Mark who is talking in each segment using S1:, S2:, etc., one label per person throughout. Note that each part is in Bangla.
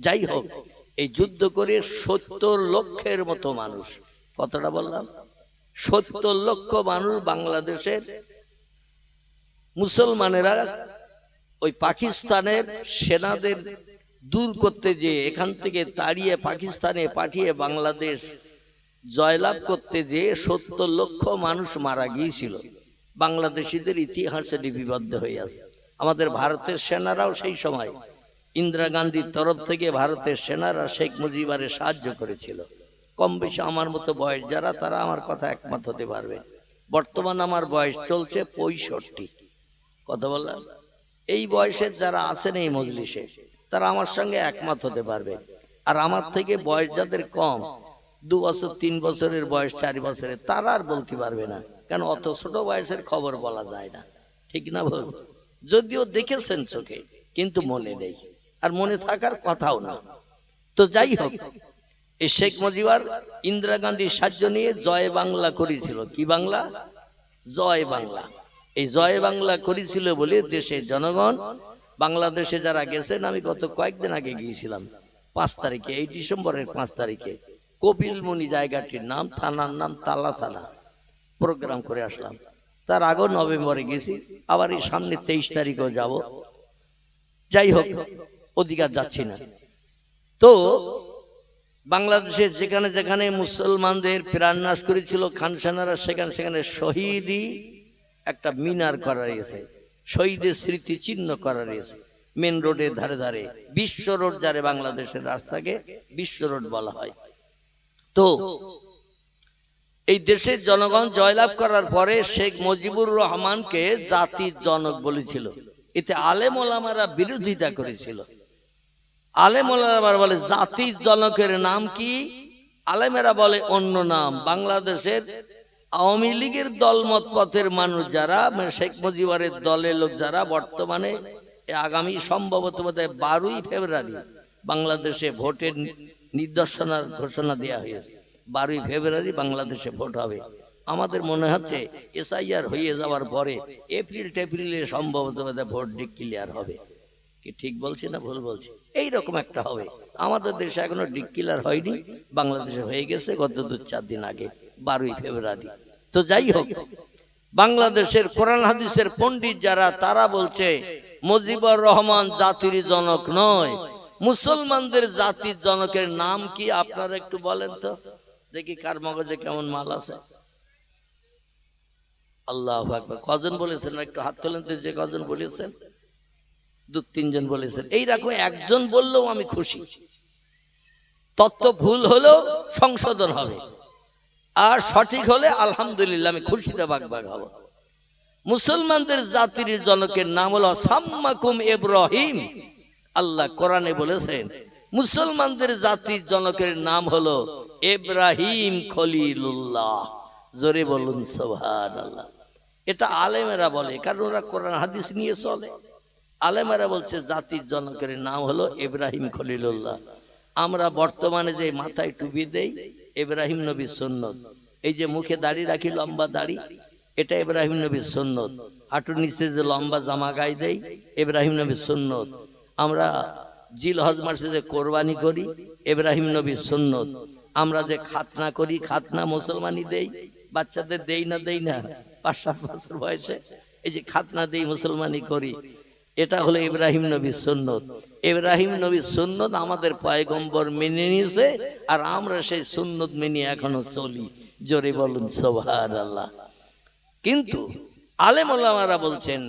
S1: যাই হোক, এই যুদ্ধ করে 70 লক্ষের মতো মানুষ, কতটা বললাম, 70 লক্ষ মানুষ বাংলাদেশের মুসলমানেরা ওই পাকিস্তানের সেনাদের দূর করতে, যে এখান থেকে তাড়িয়ে পাকিস্তানে পাঠিয়ে বাংলাদেশ জয়লাভ করতে, যে 70 লক্ষ মানুষ মারা গিয়েছিল। বাংলাদেশিদের ইতিহাসে লিপিবদ্ধ হয়ে আছে। আমাদের ভারতের সেনারাও সেই সময় ইন্দিরা গান্ধীর তরফ থেকে ভারতের সেনারা শেখ মুজিবের সাহায্য করেছিল। কম বেশি আমার মতো বয়স যারা, তারা আমার কথা একমত হতে পারবে। বর্তমান আমার বয়স চলছে 65। কথা বললাম, এই বয়সের যারা আছেন এই মজলিসে, তারা আমার সঙ্গে একমত হতে পারবে। আর আমার থেকে বয়স যাদের কম, 2 বছর 3 বছরের বয়স, 4 বছরের, তারা আর বলতে পারবে না, কেন অত ছোট বয়সের খবর বলা যায় না, ঠিক না বল? যদিও দেখেছেন চোখে, কিন্তু মনে নেই, আর মনে থাকার কথাও না। তো যাই হোক, এই শেখ মুজিবর ইন্দিরা গান্ধীর সাহায্য নিয়ে জয় বাংলা করেছিল। কি বাংলা? জয় বাংলা। এই জয় বাংলা করেছিল বলে দেশের জনগণ, বাংলাদেশে যারা গেছেন, আমি গত কয়েকদিন আগে গিয়েছিলাম, 5 তারিখে, এই ডিসেম্বরের 5 তারিখে, কপিলমুনি জায়গাটির নাম, থানার নাম তালা থানা, প্রোগ্রাম করে আসলাম। তার আগেও নভেম্বরে গেছি, আবার এই সামনে 23 তারিখেও যাব। যাই হোক, অধিকার যাচ্ছি না। তো বাংলাদেশের যেখানে যেখানে মুসলমানদের প্রাণনাশ করেছিল খান সেনারা, সেখানে সেখানে শহীদি একটা মিনার করা রয়েছে, শহীদের স্মৃতি চিহ্ন করা রয়েছে মেন রোডের ধারে ধারে। বিশ্ব রোড, যারে বাংলাদেশের রাস্তাকে বিশ্ব রোড বলা হয়। তো এই দেশের জনগণ জয়লাভ করার পরে শেখ মুজিবুর রহমানকে জাতির জনক বলেছিল। এতে আলেম ওলামারা বিরোধিতা করেছিল। আলেম ওলামারা বলে জাতির জনকের নাম কি? আলেমেরা বলে অন্য নাম। বাংলাদেশের আওয়ামী লীগের দলমত পথের মানুষ যারা, শেখ মুজিবুরের দলের লোক যারা, বর্তমানে আগামী সম্ভবত 12ই ফেব্রুয়ারি বাংলাদেশে ভোটের নির্দেশনার ঘোষণা দেওয়া হয়েছে। 12ই ফেব্রুয়ারি বাংলাদেশে ভোট হবে। আমাদের মনে হচ্ছে এসআইআর হয়ে যাওয়ার পরে এপ্রিলে সম্ভবত ভোট ডিক্লেয়ার হবে। কি ঠিক বলছি না ভুল বলছি? এইরকম একটা হবে। আমাদের দেশে এখনো ডিক্লেয়ার হয়নি, বাংলাদেশে হয়ে গেছে গত 2-4 দিন আগে, 12ই ফেব্রুয়ারি। তো যাই হোক, বাংলাদেশের কোরআন হাদিসের পণ্ডিত যারা, তারা বলছে মুজিবুর রহমান জাতির জনক নয়। মুসলমানদের জাতির জনকের নাম কি আপনারা একটু বলেন তো, দেখি কার মগজে কেমন মাল আছে। আল্লাহু আকবার। কজন বলেছেন একটু হাত তোলেন তো, যে কজন বলেছেন? 2-3 জন বলেছেন। এইরকম একজন বললেও আমি খুশি। তত্ত্ব ভুল হলেও সংশোধন হবে, আর সঠিক হলে আলহামদুলিল্লাহ আমি খুশিতে বাগবাগ হব। মুসলমানদের জাতির জনকের নাম হলো সাম্মাকুম ইব্রাহিম। আল্লাহ কোরআনে বলেছেন মুসলমানদের জাতির জনকের নাম হলো ইব্রাহিম খলিলুল্লাহ। জোরে বলুন সুবহানাল্লাহ। এটা আলেমেরা বলে, কারণ ওরা কোরআন হাদিস নিয়ে চলে। আলেমেরা বলছে জাতির জনকের নাম হলো ইব্রাহিম খলিলুল্লাহ। আমরা বর্তমানে যে মাথায় টুপি দেই, ইব্রাহিম নবীর সুন্নত। এই যে মুখে দাড়ি রাখি, লম্বা দাড়ি, এটা ইব্রাহিম নবীর সুন্নত। হাঁটুর নিচে যে লম্বা জামা গায়ে দেই, ইব্রাহিম নবীর সুন্নত। আমরা জিল হজ মাসে যে কোরবানি করি, ইব্রাহিম নবীর সুন্নত। আমরা যে খাতনা করি, খাতনা মুসলমানই দেই, বাচ্চাদের দেই না 5-7 বছর বয়সে, এই যে খাতনা দেই, মুসলমানই করি, এটা হলো ইব্রাহিম নবীর সুন্নত। ইব্রাহিম নবীর সুন্নত আমাদের পয়গম্বর মেনে নিয়েছে, আর আমরা সেই সুন্নত মেনে এখনো চলি। জোরে বলুন সুবহানাল্লাহ। কিন্তু আলেম ওলামারা বলছেন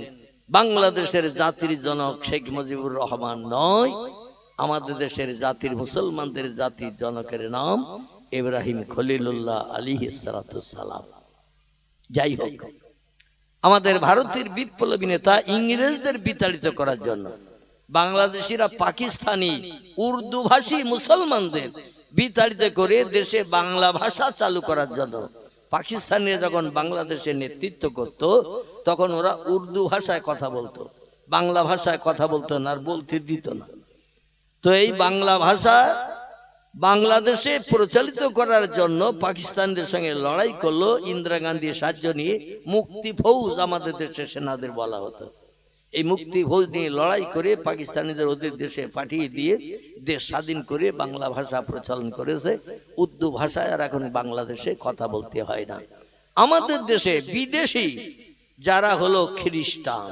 S1: বাংলাদেশের জাতির জনক শেখ মুজিবুর রহমান নয়, আমাদের দেশের জাতির, মুসলমানদের জাতির জনকের নাম ইব্রাহিম খলিলুল্লাহ আলাইহিস সালাতু সালাম। যাই হোক, আমাদের ভারতের বিপ্লবী নেতা ইংরেজদের বিতাড়িত করার জন্য বাংলাদেশিরা পাকিস্তানি উর্দু ভাষী মুসলমানদের বিতাড়িত করে দেশে বাংলা ভাষা চালু করার জন্য পাকিস্তানিরা যখন বাংলাদেশে নেতৃত্ব করত, তখন ওরা উর্দু ভাষায় কথা বলতো, বাংলা ভাষায় কথা বলতো না, আর বলতে দিত না। তো এই বাংলা ভাষা বাংলাদেশে প্রচলিত করার জন্য পাকিস্তানদের সঙ্গে লড়াই করলো ইন্দিরা গান্ধীর সাহায্য নিয়ে। মুক্তি ফৌজ আমাদের দেশের সেনাদের বলা হতো। এই মুক্তি ভোজ নিয়ে লড়াই করে পাকিস্তানিদের ওদের দেশে পাঠিয়ে দিয়ে দেশ স্বাধীন করে বাংলা ভাষা প্রচলন করেছে। উর্দু ভাষায় আর এখন বাংলাদেশে কথা বলতে হয় না। আমাদের দেশে বিদেশি যারা হলো খ্রিস্টান,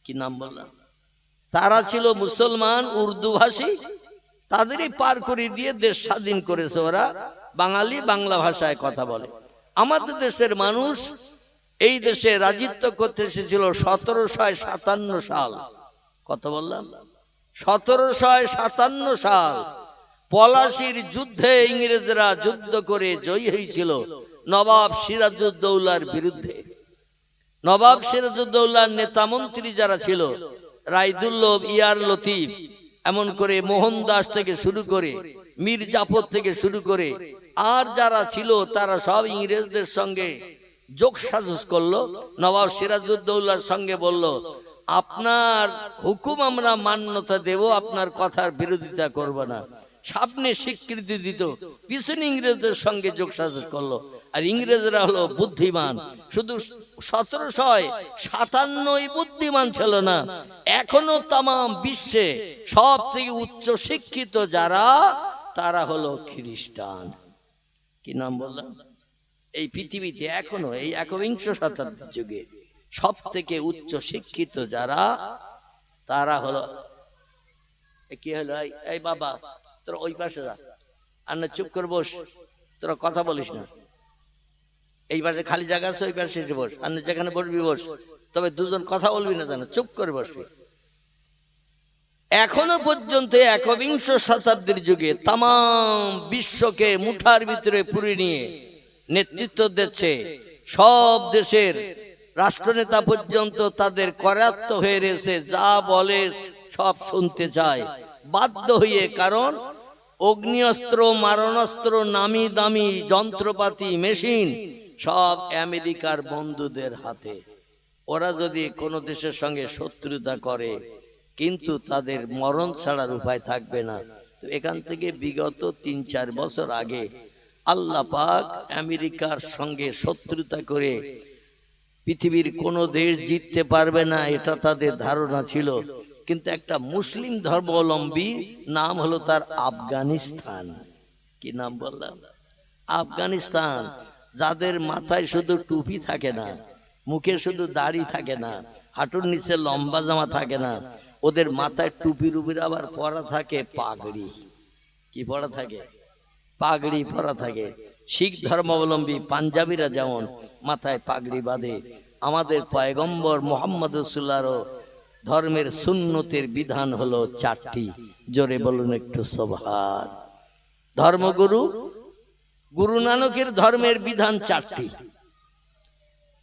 S1: কি নাম বললাম, তারা ছিল মুসলমান উর্দু ভাষী, তাদেরই পার করে দিয়ে দেশ স্বাধীন করেছে। ওরা বাঙালি, বাংলা ভাষায় কথা বলে। আমাদের দেশের মানুষ এই দেশে রাজত্ব করতে এসেছিল 1757 সাল। কত বললাম? 1757 সাল। পলাশির যুদ্ধে ইংরেজরা যুদ্ধ করে জয়ী হয়েছিল নবাব সিরাজউদ্দৌলার বিরুদ্ধে। নবাব সিরাজউদ্দৌলার নেতা মন্ত্রী যারা ছিল, রায়দুল্লভ, ইয়ার লতিফ, এমন করে মোহনদাস থেকে শুরু করে মীর জাফর থেকে শুরু করে আর যারা ছিল, তারা সব ইংরেজদের সঙ্গে যোগ সাজস করলো। নবাব সিরাজউদ্দৌলার সঙ্গে বলল, আপনার হুকুম আমরা মান্যতা দেব, আপনার কথার বিরোধিতা করব না। সামনে স্বীকৃতি দিত, পিছনে ইংরেজদের সঙ্গে যোগ সাজস করলো। আর ইংরেজরা হলো বুদ্ধিমান, শুধু 1757 বুদ্ধিমান ছিল না, এখনো তাম বিশ্বে সব থেকে উচ্চ শিক্ষিত যারা, তারা হলো খ্রিস্টান। কি নাম বললাম? এই পৃথিবীতে এখনো এই একবিংশ শতাব্দীর যুগে সব থেকে উচ্চ শিক্ষিত যারা, তারা হলো, কি হলো, এই বাবা তোরা ওই পাশে যা, আর না চুপ করে বস, তোরা কথা বলিস না। এই পাশে খালি জায়গা আছে, ওই পাশে বস, আর যেখানে বসবি বস, তবে দুজন কথা বলবি না, জানো, চুপ করে বসবি। এখনো পর্যন্ত একবিংশ শতাব্দীর যুগে তাম বিশ্বকে মুঠার ভিতরে পুরে নিয়ে নেতৃত্ব দিচ্ছে সব দেশের রাষ্ট্রনেতা পর্যন্ত তাদের করায়ত্ত হয়ে রয়েছে, যা বলে সব শুনতে চায় বাধ্য হয়ে। কারণ অগ্নিঅস্ত্র, মারণাস্ত্র, নামি দামি যন্ত্রপাতি, মেশিন সব আমেরিকার বন্ধুদের হাতে। ওরা যদি কোনো দেশের সঙ্গে শত্রুতা করে, কিন্তু তাদের মরণ ছাড়ার উপায় থাকবে না। তো এখান থেকে বিগত 3-4 বছর আগে আল্লাহ পাক আমেরিকার সঙ্গে শত্রুতা করে পৃথিবীর কোনো দেশ জিততে পারবে না, এটা তাদের ধারণা ছিল। কিন্তু একটা মুসলিম ধর্মাবলম্বী, নাম হলো তার আফগানিস্তান। কি নাম বললাম? আফগানিস্তান। যাদের মাথায় শুধু টুপি থাকে না, মুখে শুধু দাড়ি থাকে না, হাঁটুর নিচে লম্বা জামা থাকে না, ওদের মাথায় টুপির উপরে আবার পরা থাকে পাগড়ি। কি পরা থাকে? পাগড়ি পরা থাকে। শিখ ধর্মাবলম্বী পাঞ্জাবিরা যেমন মাথায় পাগড়ি বাঁধে, আমাদের পয়গম্বর মুহাম্মদ রাসূলুল্লাহর ধর্মের সুন্নতের বিধান হলো 4টি। জোরে বলুন একটু সুবহান। ধর্মগুরু গুরু নানকের ধর্মের বিধান 4টি।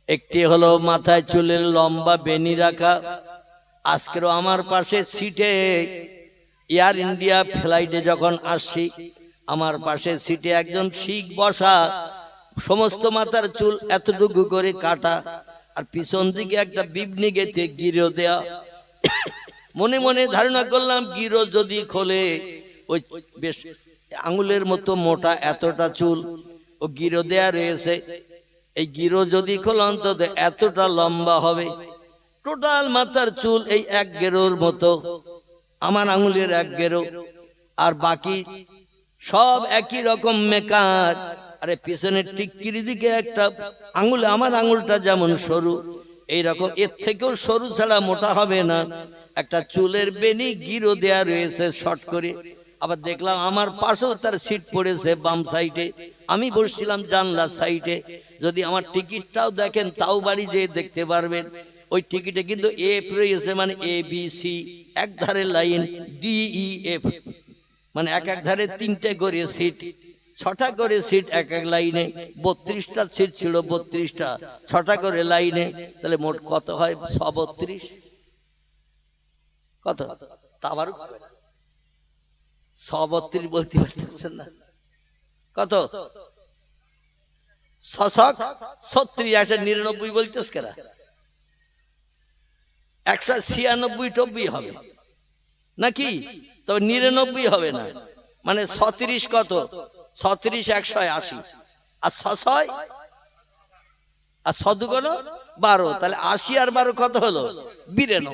S1: একটি হলো মাথায় চুলের লম্বা বেনি রাখা। আজকেরও আমার পাশে সিটে এয়ার ইন্ডিয়া ফ্লাইটে যখন আসছি, আমার পাশে সিটে একজন শিখ বসা, সমস্ত মাথার চুল এতটুকু করে কাটা, আর পিছন দিকে একটা বিবনি গেতে গিরো দেয়া। মনে মনে ধারণা করলাম, গিরো যদি খোলে, ওই বেশ আঙুলের মতো মোটা এতটা চুল ও গিরো দেয়া রয়েছে, এই গিরো যদি খোলে অন্তত এতটা লম্বা হবে। টোটাল মাথার চুল এই 1 গেরোর মতো, আমার আঙুলের 1 গেরো, আর বাকি সব একই রকম মেকার। আরে পিছনের টিক্কির দিকে একটা আঙুল, আমার আঙুলটা যেমন সরু, এইরকম এর থেকেও সরু ছাড়া মোটা হবে না একটা চুলের বেনি গিরো দেয়া রয়েছে শর্ট করে। আবার দেখলাম আমার পাশেও তার সিট পড়েছে বাম সাইডে, আমি বসছিলাম জানলা সাইডে। যদি আমার টিকিটটাও দেখেন, তাও বাড়ি যেয়ে দেখতে পারবেন। ওই টিকিটে কিন্তু এফ রয়েছে, মানে ABC, এক ধারে লাইন DEF, মানে এক ধারে 3টে করে সিট, 6টা করে সিট এক লাইনে। 32টা সিট ছিল, 32টা, 6টা করে লাইনে। তাহলে মোট কত হয়? 632। কত? তাবারুক 632 বলতে পারতেছেন না? কত? 699 বলতেছ কেরা? 196 হবে নাকি? তবে 99 হবে না, মানে 36 কত? 36 180, আর 6 আর শতকোন 12, তাহলে 80 আর 12 কত হলো? 92।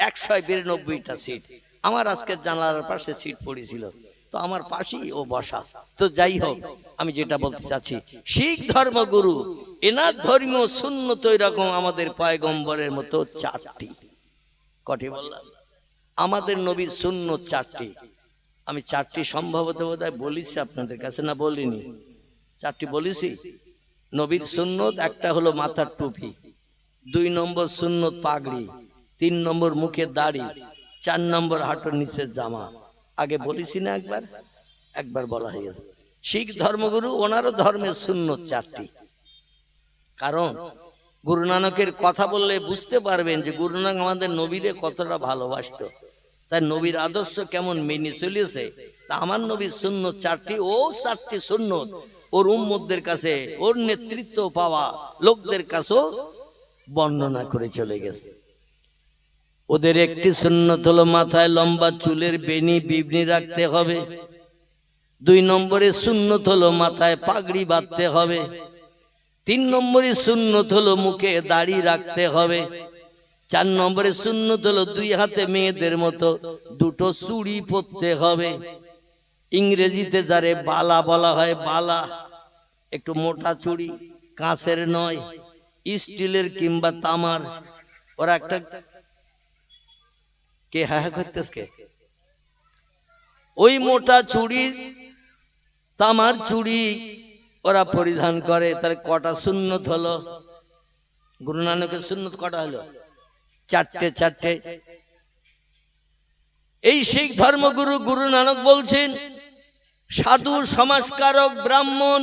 S1: 192টা সিট। আমার আজকে জানালার পাশে সিট পড়েছিল, তো আমার পাশেই ও বসা। তো যাই হোক, আমি যেটা বলতে চাচ্ছি, শিখ ধর্মগুরু এনার ধর্মীয় সুন্নত এরকম আমাদের পয়গম্বরের মতো 4টি। কটি বললাম? আমাদের নবীর সুন্নত 4টি। আমি 4টি সম্ভবত বোধহয় বলেছি আপনাদের কাছে, না বলিনি? 4টি বলেছি। নবীর সুন্নত একটা হলো মাথার টুপি, 2 নম্বর সুন্নত পাগড়ি, 3 নম্বর মুখে দাড়ি, 4 নম্বর হাঁটুর নিচের জামা। আগে বলেছি না? একবার বলা হয়ে গেছে। শিখ ধর্মগুরু ওনারও ধর্মের সুন্নত 4টি। কারণ গুরু নানকের কথা বললে বুঝতে পারবেন যে গুরু নানক আমাদের নবীরে কতটা ভালোবাসতো, তাই নবীর আদর্শ কেমন মেনে চলেছে। তা আমার নবীর সুন্নত 4টি, ও 4টি সুন্নত ওর উম্মতদের কাছে, ওর নেতৃত্ব পাওয়া লোকদের কাছেও বর্ণনা করে চলে গেছে। ওদের একটি সুন্নত হলো মাথায় লম্বা চুলের বেনি বিবনি রাখতে হবে। 2 নম্বরে সুন্নত হলো মাথায় পাগড়ি বাঁধতে হবে। 3 নম্বরে সুন্নত হলো মুখে দাড়ি রাখতে হবে। 4 নম্বরে সুন্নত হলো 2 হাতে মেয়েদের মতো 2টো চুড়ি পরতে হবে। ইংরেজিতে যারে বালা বলা হয়, বালা একটু মোটা চুড়ি, কাঁচের নয়, স্টিলের কিংবা তামার। ওরা একটা কে হ্যাঁ করতেছে, ওই মোটা চুড়ি, তামার চুড়ি ওরা পরিধান করে। তাহলে কটা সুন্নত হলো? গুরু নানকের সুন্নত কটা হলো? 4টে। এই শিখ ধর্মগুরু গুরু নানক বলছেন, সাধু সমাজকারক ব্রাহ্মণ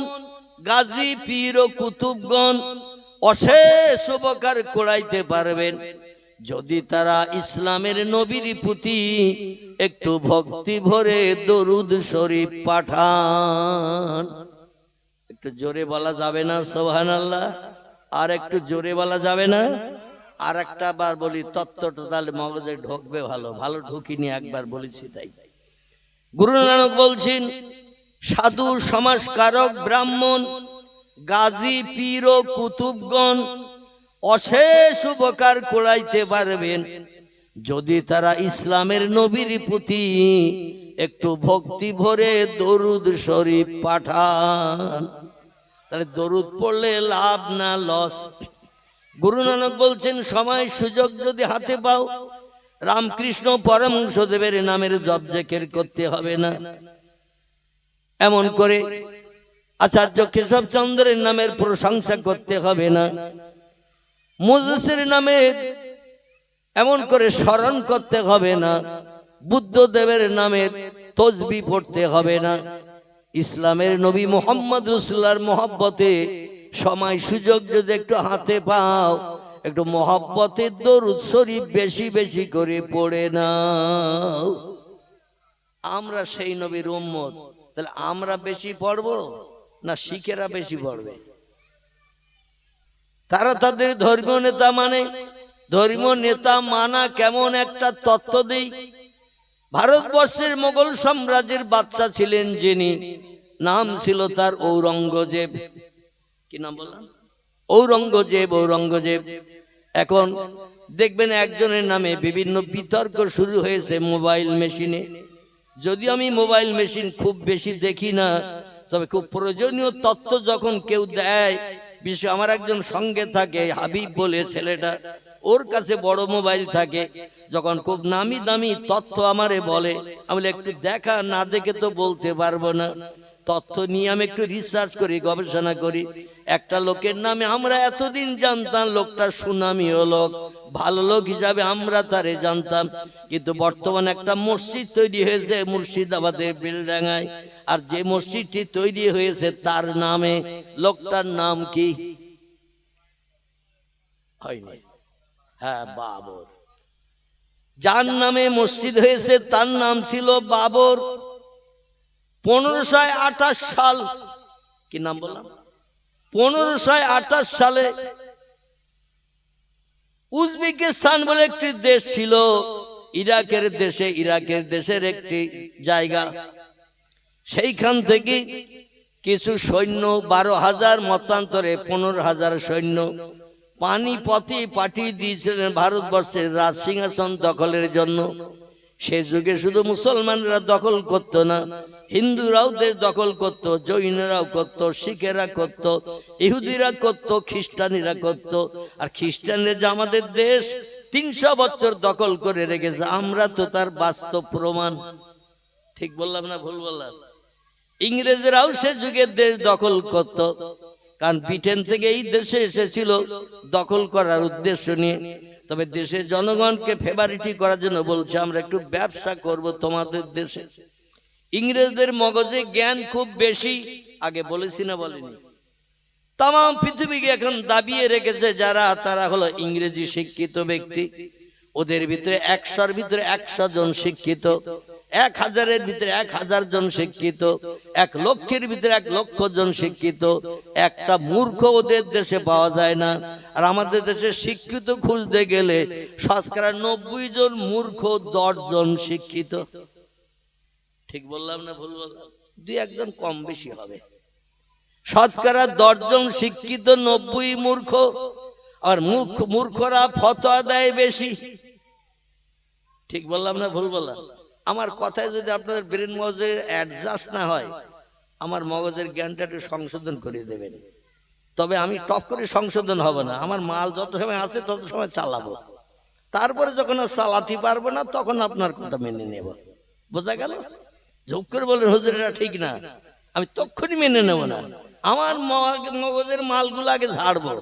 S1: গাজী পীর ও কুতুবগণ অশেষ উপকার করাইতে পারবেন যদি তারা ইসলামের নবীর প্রতি একটু ভক্তি ভরে দরুদ শরীফ পাঠান। একটু জোরে বলা যাবে না সুবহানাল্লাহ? আর একটু জোরে বলা যাবে না? আর একটা বার বলি, তত্ত্বটা তাহলে মগজে ঢুকবে। ভালো ঢুকিনি, একবার বলেছি তাই। গুরু নানক বলছেন, সাধু সমাজকারক ব্রাহ্মণ গাজী পীর ও কুতুবগণ অশেষ উপকার করাইতে পারবেন যদি তারা ইসলামের নবীর প্রতি একটু ভক্তি ভরে দরুদ শরীফ পাঠান। তাহলে দরুদ পড়লে লাভ না লস? গুরু নানক বলছেন, সময় সুযোগ যদি হাতে পাও, রামকৃষ্ণ পরমহংসদেবের নামের জপ জিকির করতে হবে না? এমন করে আচার্য কেশবচন্দ্রের নামের প্রশংসা করতে হবে না? মুজসির নামের এমন করে স্মরণ করতে হবে না? বুদ্ধদেবের নামের তসবিহ পড়তে হবে না? ইসলামের নবী মুহাম্মদ রাসূলুল্লাহর মহব্বতে সময় সুযোগ যদি একটু হাতে পাও, একটু মহব্বতের দরুদ শরীফ বেশি বেশি করে পড়ে নাও। আমরা সেই নবীর উম্মত, তাহলে আমরা বেশি পড়বো না শিখেরা বেশি পড়বে? তারা তাদের ধর্মীয় নেতা মানে, ধর্মীয় নেতা মানা কেমন একটা তত্ত্ব দেই। ভারতবর্ষের মোগল সাম্রাজ্যের বাদশা ছিলেন যিনি, নাম ছিল তার ঔরঙ্গজেব। কি নাম বললাম? ঔরঙ্গজেব। এখন দেখবেন একজনের নামে বিভিন্ন বিতর্ক শুরু হয়েছে মোবাইল মেশিনে। যদি আমি মোবাইল মেশিন খুব বেশি দেখি না, তবে খুব প্রয়োজনীয় তথ্য যখন কেউ দেয়, বিশেষ আমার একজন সঙ্গে থাকে হাবিব বলে ছেলেটা, ওর কাছে বড় মোবাইল থাকে, যখন খুব নামি দামি তথ্য আমারে বলে, আমি একটু দেখা, না দেখে তো বলতে পারবো না। তথ্য নিয়ে আমি একটু রিসার্চ করি, গবেষণা করি। একটা লোকের নামে আমরা এতদিন জানতাম লোকটা সুনামীয় লোক, ভালো লোক হিসাবে আমরা তারে জানতাম, কিন্তু বর্তমানে একটা মসজিদ তৈরি হয়েছে মুর্শিদাবাদের বেলডাঙ্গায়, আর যে মসজিদটি তৈরি হয়েছে তার নামে, লোকটার নাম কি হয়নি? হ্যাঁ, বাবর। যার নামে মসজিদ হয়েছে তার নাম ছিল বাবর। 1528 সাল, কি নাম বললাম? 1528 সালে উজবেকিস্তান বলে একটি দেশ ছিল, ইরাকের দেশের একটি জায়গা, সেইখান থেকে কিছু সৈন্য 12,000, মতান্তরে 15,000 সৈন্য পানিপথে পাঠিয়ে দিয়েছিলেন ভারতবর্ষের রাজ সিংহাসন দখলের জন্য। সে যুগে শুধু মুসলমানরা দখল করত না, হিন্দুরাও দেশ দখল করত, জৈনরাও করত, শিখেরা করত, ইহুদিরা করত, খ্রিস্টানিরা করত। আর খ্রিস্টানরা যে আমাদের দেশ 300 বছর দখল করে রেখেছে, আমরা তো তার বাস্তব প্রমাণ। ঠিক বললাম না ভুল বললাম? ইংরেজরাও সে যুগে দেশ দখল করত, কারণ ব্রিটেন থেকে এই দেশে এসেছিল দখল করার উদ্দেশ্য নিয়ে। তবে দেশের জনগণকে ফেভারিটি করার জন্য বলছে আমরা একটু ব্যবসা করব তোমাদের দেশে। ইংরেজদের মগজে জ্ঞান খুব বেশি, আগে বলেছি না বলিনি? তাম পৃথিবীকে এখন দাবিয়ে রেখেছে যারা, তারা হলো ইংরেজি শিক্ষিত ব্যক্তি। ওদের ভিতরে 100-র ভিতরে 100 জন শিক্ষিত, 1000-এর ভিতরে 1000 জন শিক্ষিত, 1 লক্ষের ভিতরে 1 লক্ষ জন শিক্ষিত। একটা মূর্খ ওদের দেশে পাওয়া যায় না। আর আমাদের দেশে শিক্ষিত খুঁজতে গেলে শতকরা 90 জন মূর্খ, 10 জন শিক্ষিত। ঠিক বললাম না ভুল বললাম? 2-1 জন কম বেশি হবে। শতকরা 10 জন শিক্ষিত, 90 মূর্খ। আর মূর্খরা ফতোয়া দেয় বেশি। ঠিক বললাম না ভুল বললাম? আমার কথায় যদি আপনাদের ব্রেন মগজে অ্যাডজাস্ট না হয়, আমার মগজের জ্ঞানটা একটু সংশোধন করে দেবেন। তবে আমি টপ করে সংশোধন হব না, আমার মাল যত সময় আছে তত সময় চালাবো। তারপরে যখন আর চালাতে পারবো না, তখন আপনার কথা মেনে নেব। বোঝা গেল? ঝোঁক করে বলেন হুজুর এটা ঠিক না, আমি তখনই মেনে নেব না। আমার মগজের মালগুলো আগে ঝাড়বো,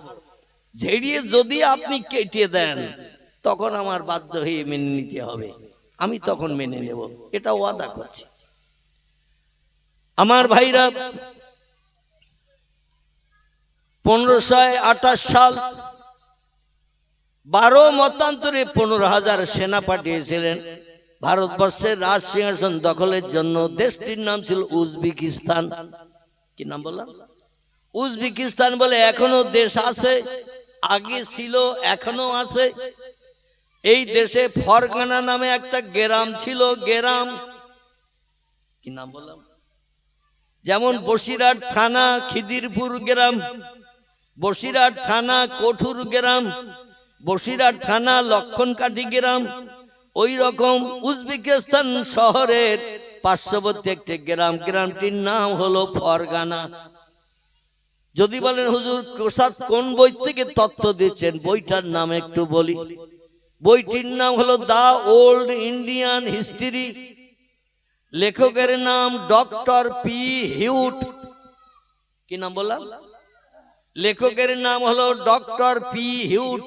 S1: ঝেড়িয়ে যদি আপনি কেটে দেন, তখন আমার বাধ্য হয়ে মেনে নিতে হবে। আমি তখন মেনে নেব, এটা ওয়াদা করছি। আমার ভাইরা, 1528 সাল 12 মতান্তরে 15,000 সেনা পাঠিয়েছিলেন ভারতবর্ষের রাজ সিংহাসন দখলের জন্য। দেশটির নাম ছিল উজবেকিস্তান। কি নাম বললাম? উজবেকিস্তান বলে এখনো দেশ আছে, আগে ছিল, এখনো আছে। এই দেশে ফরগানা নামে একটা গ্রাম ছিল। গ্রাম কি নাম বললাম? যেমন বসিরহাট থানা খিদিরপুর গ্রাম, বসিরহাট থানা কঠুর গ্রাম, বসিরহাট থানা লক্ষণকাঠি গ্রাম। ওই রকম উজবেকিস্তান শহরের পার্শ্ববর্তী একটি গ্রাম, গ্রামটির নাম হলো ফরগানা। যদি বলেন হুজুর কোন বই থেকে তথ্য দিচ্ছেন, বইটার নাম একটু বলি। বইটির নাম হলো দা ওল্ড ইন্ডিয়ান হিস্ট্রি। লেখকের নাম ডক্টর পি হিউট। কি নাম বললাম? লেখকের নাম হলো ডক্টর পি হিউট,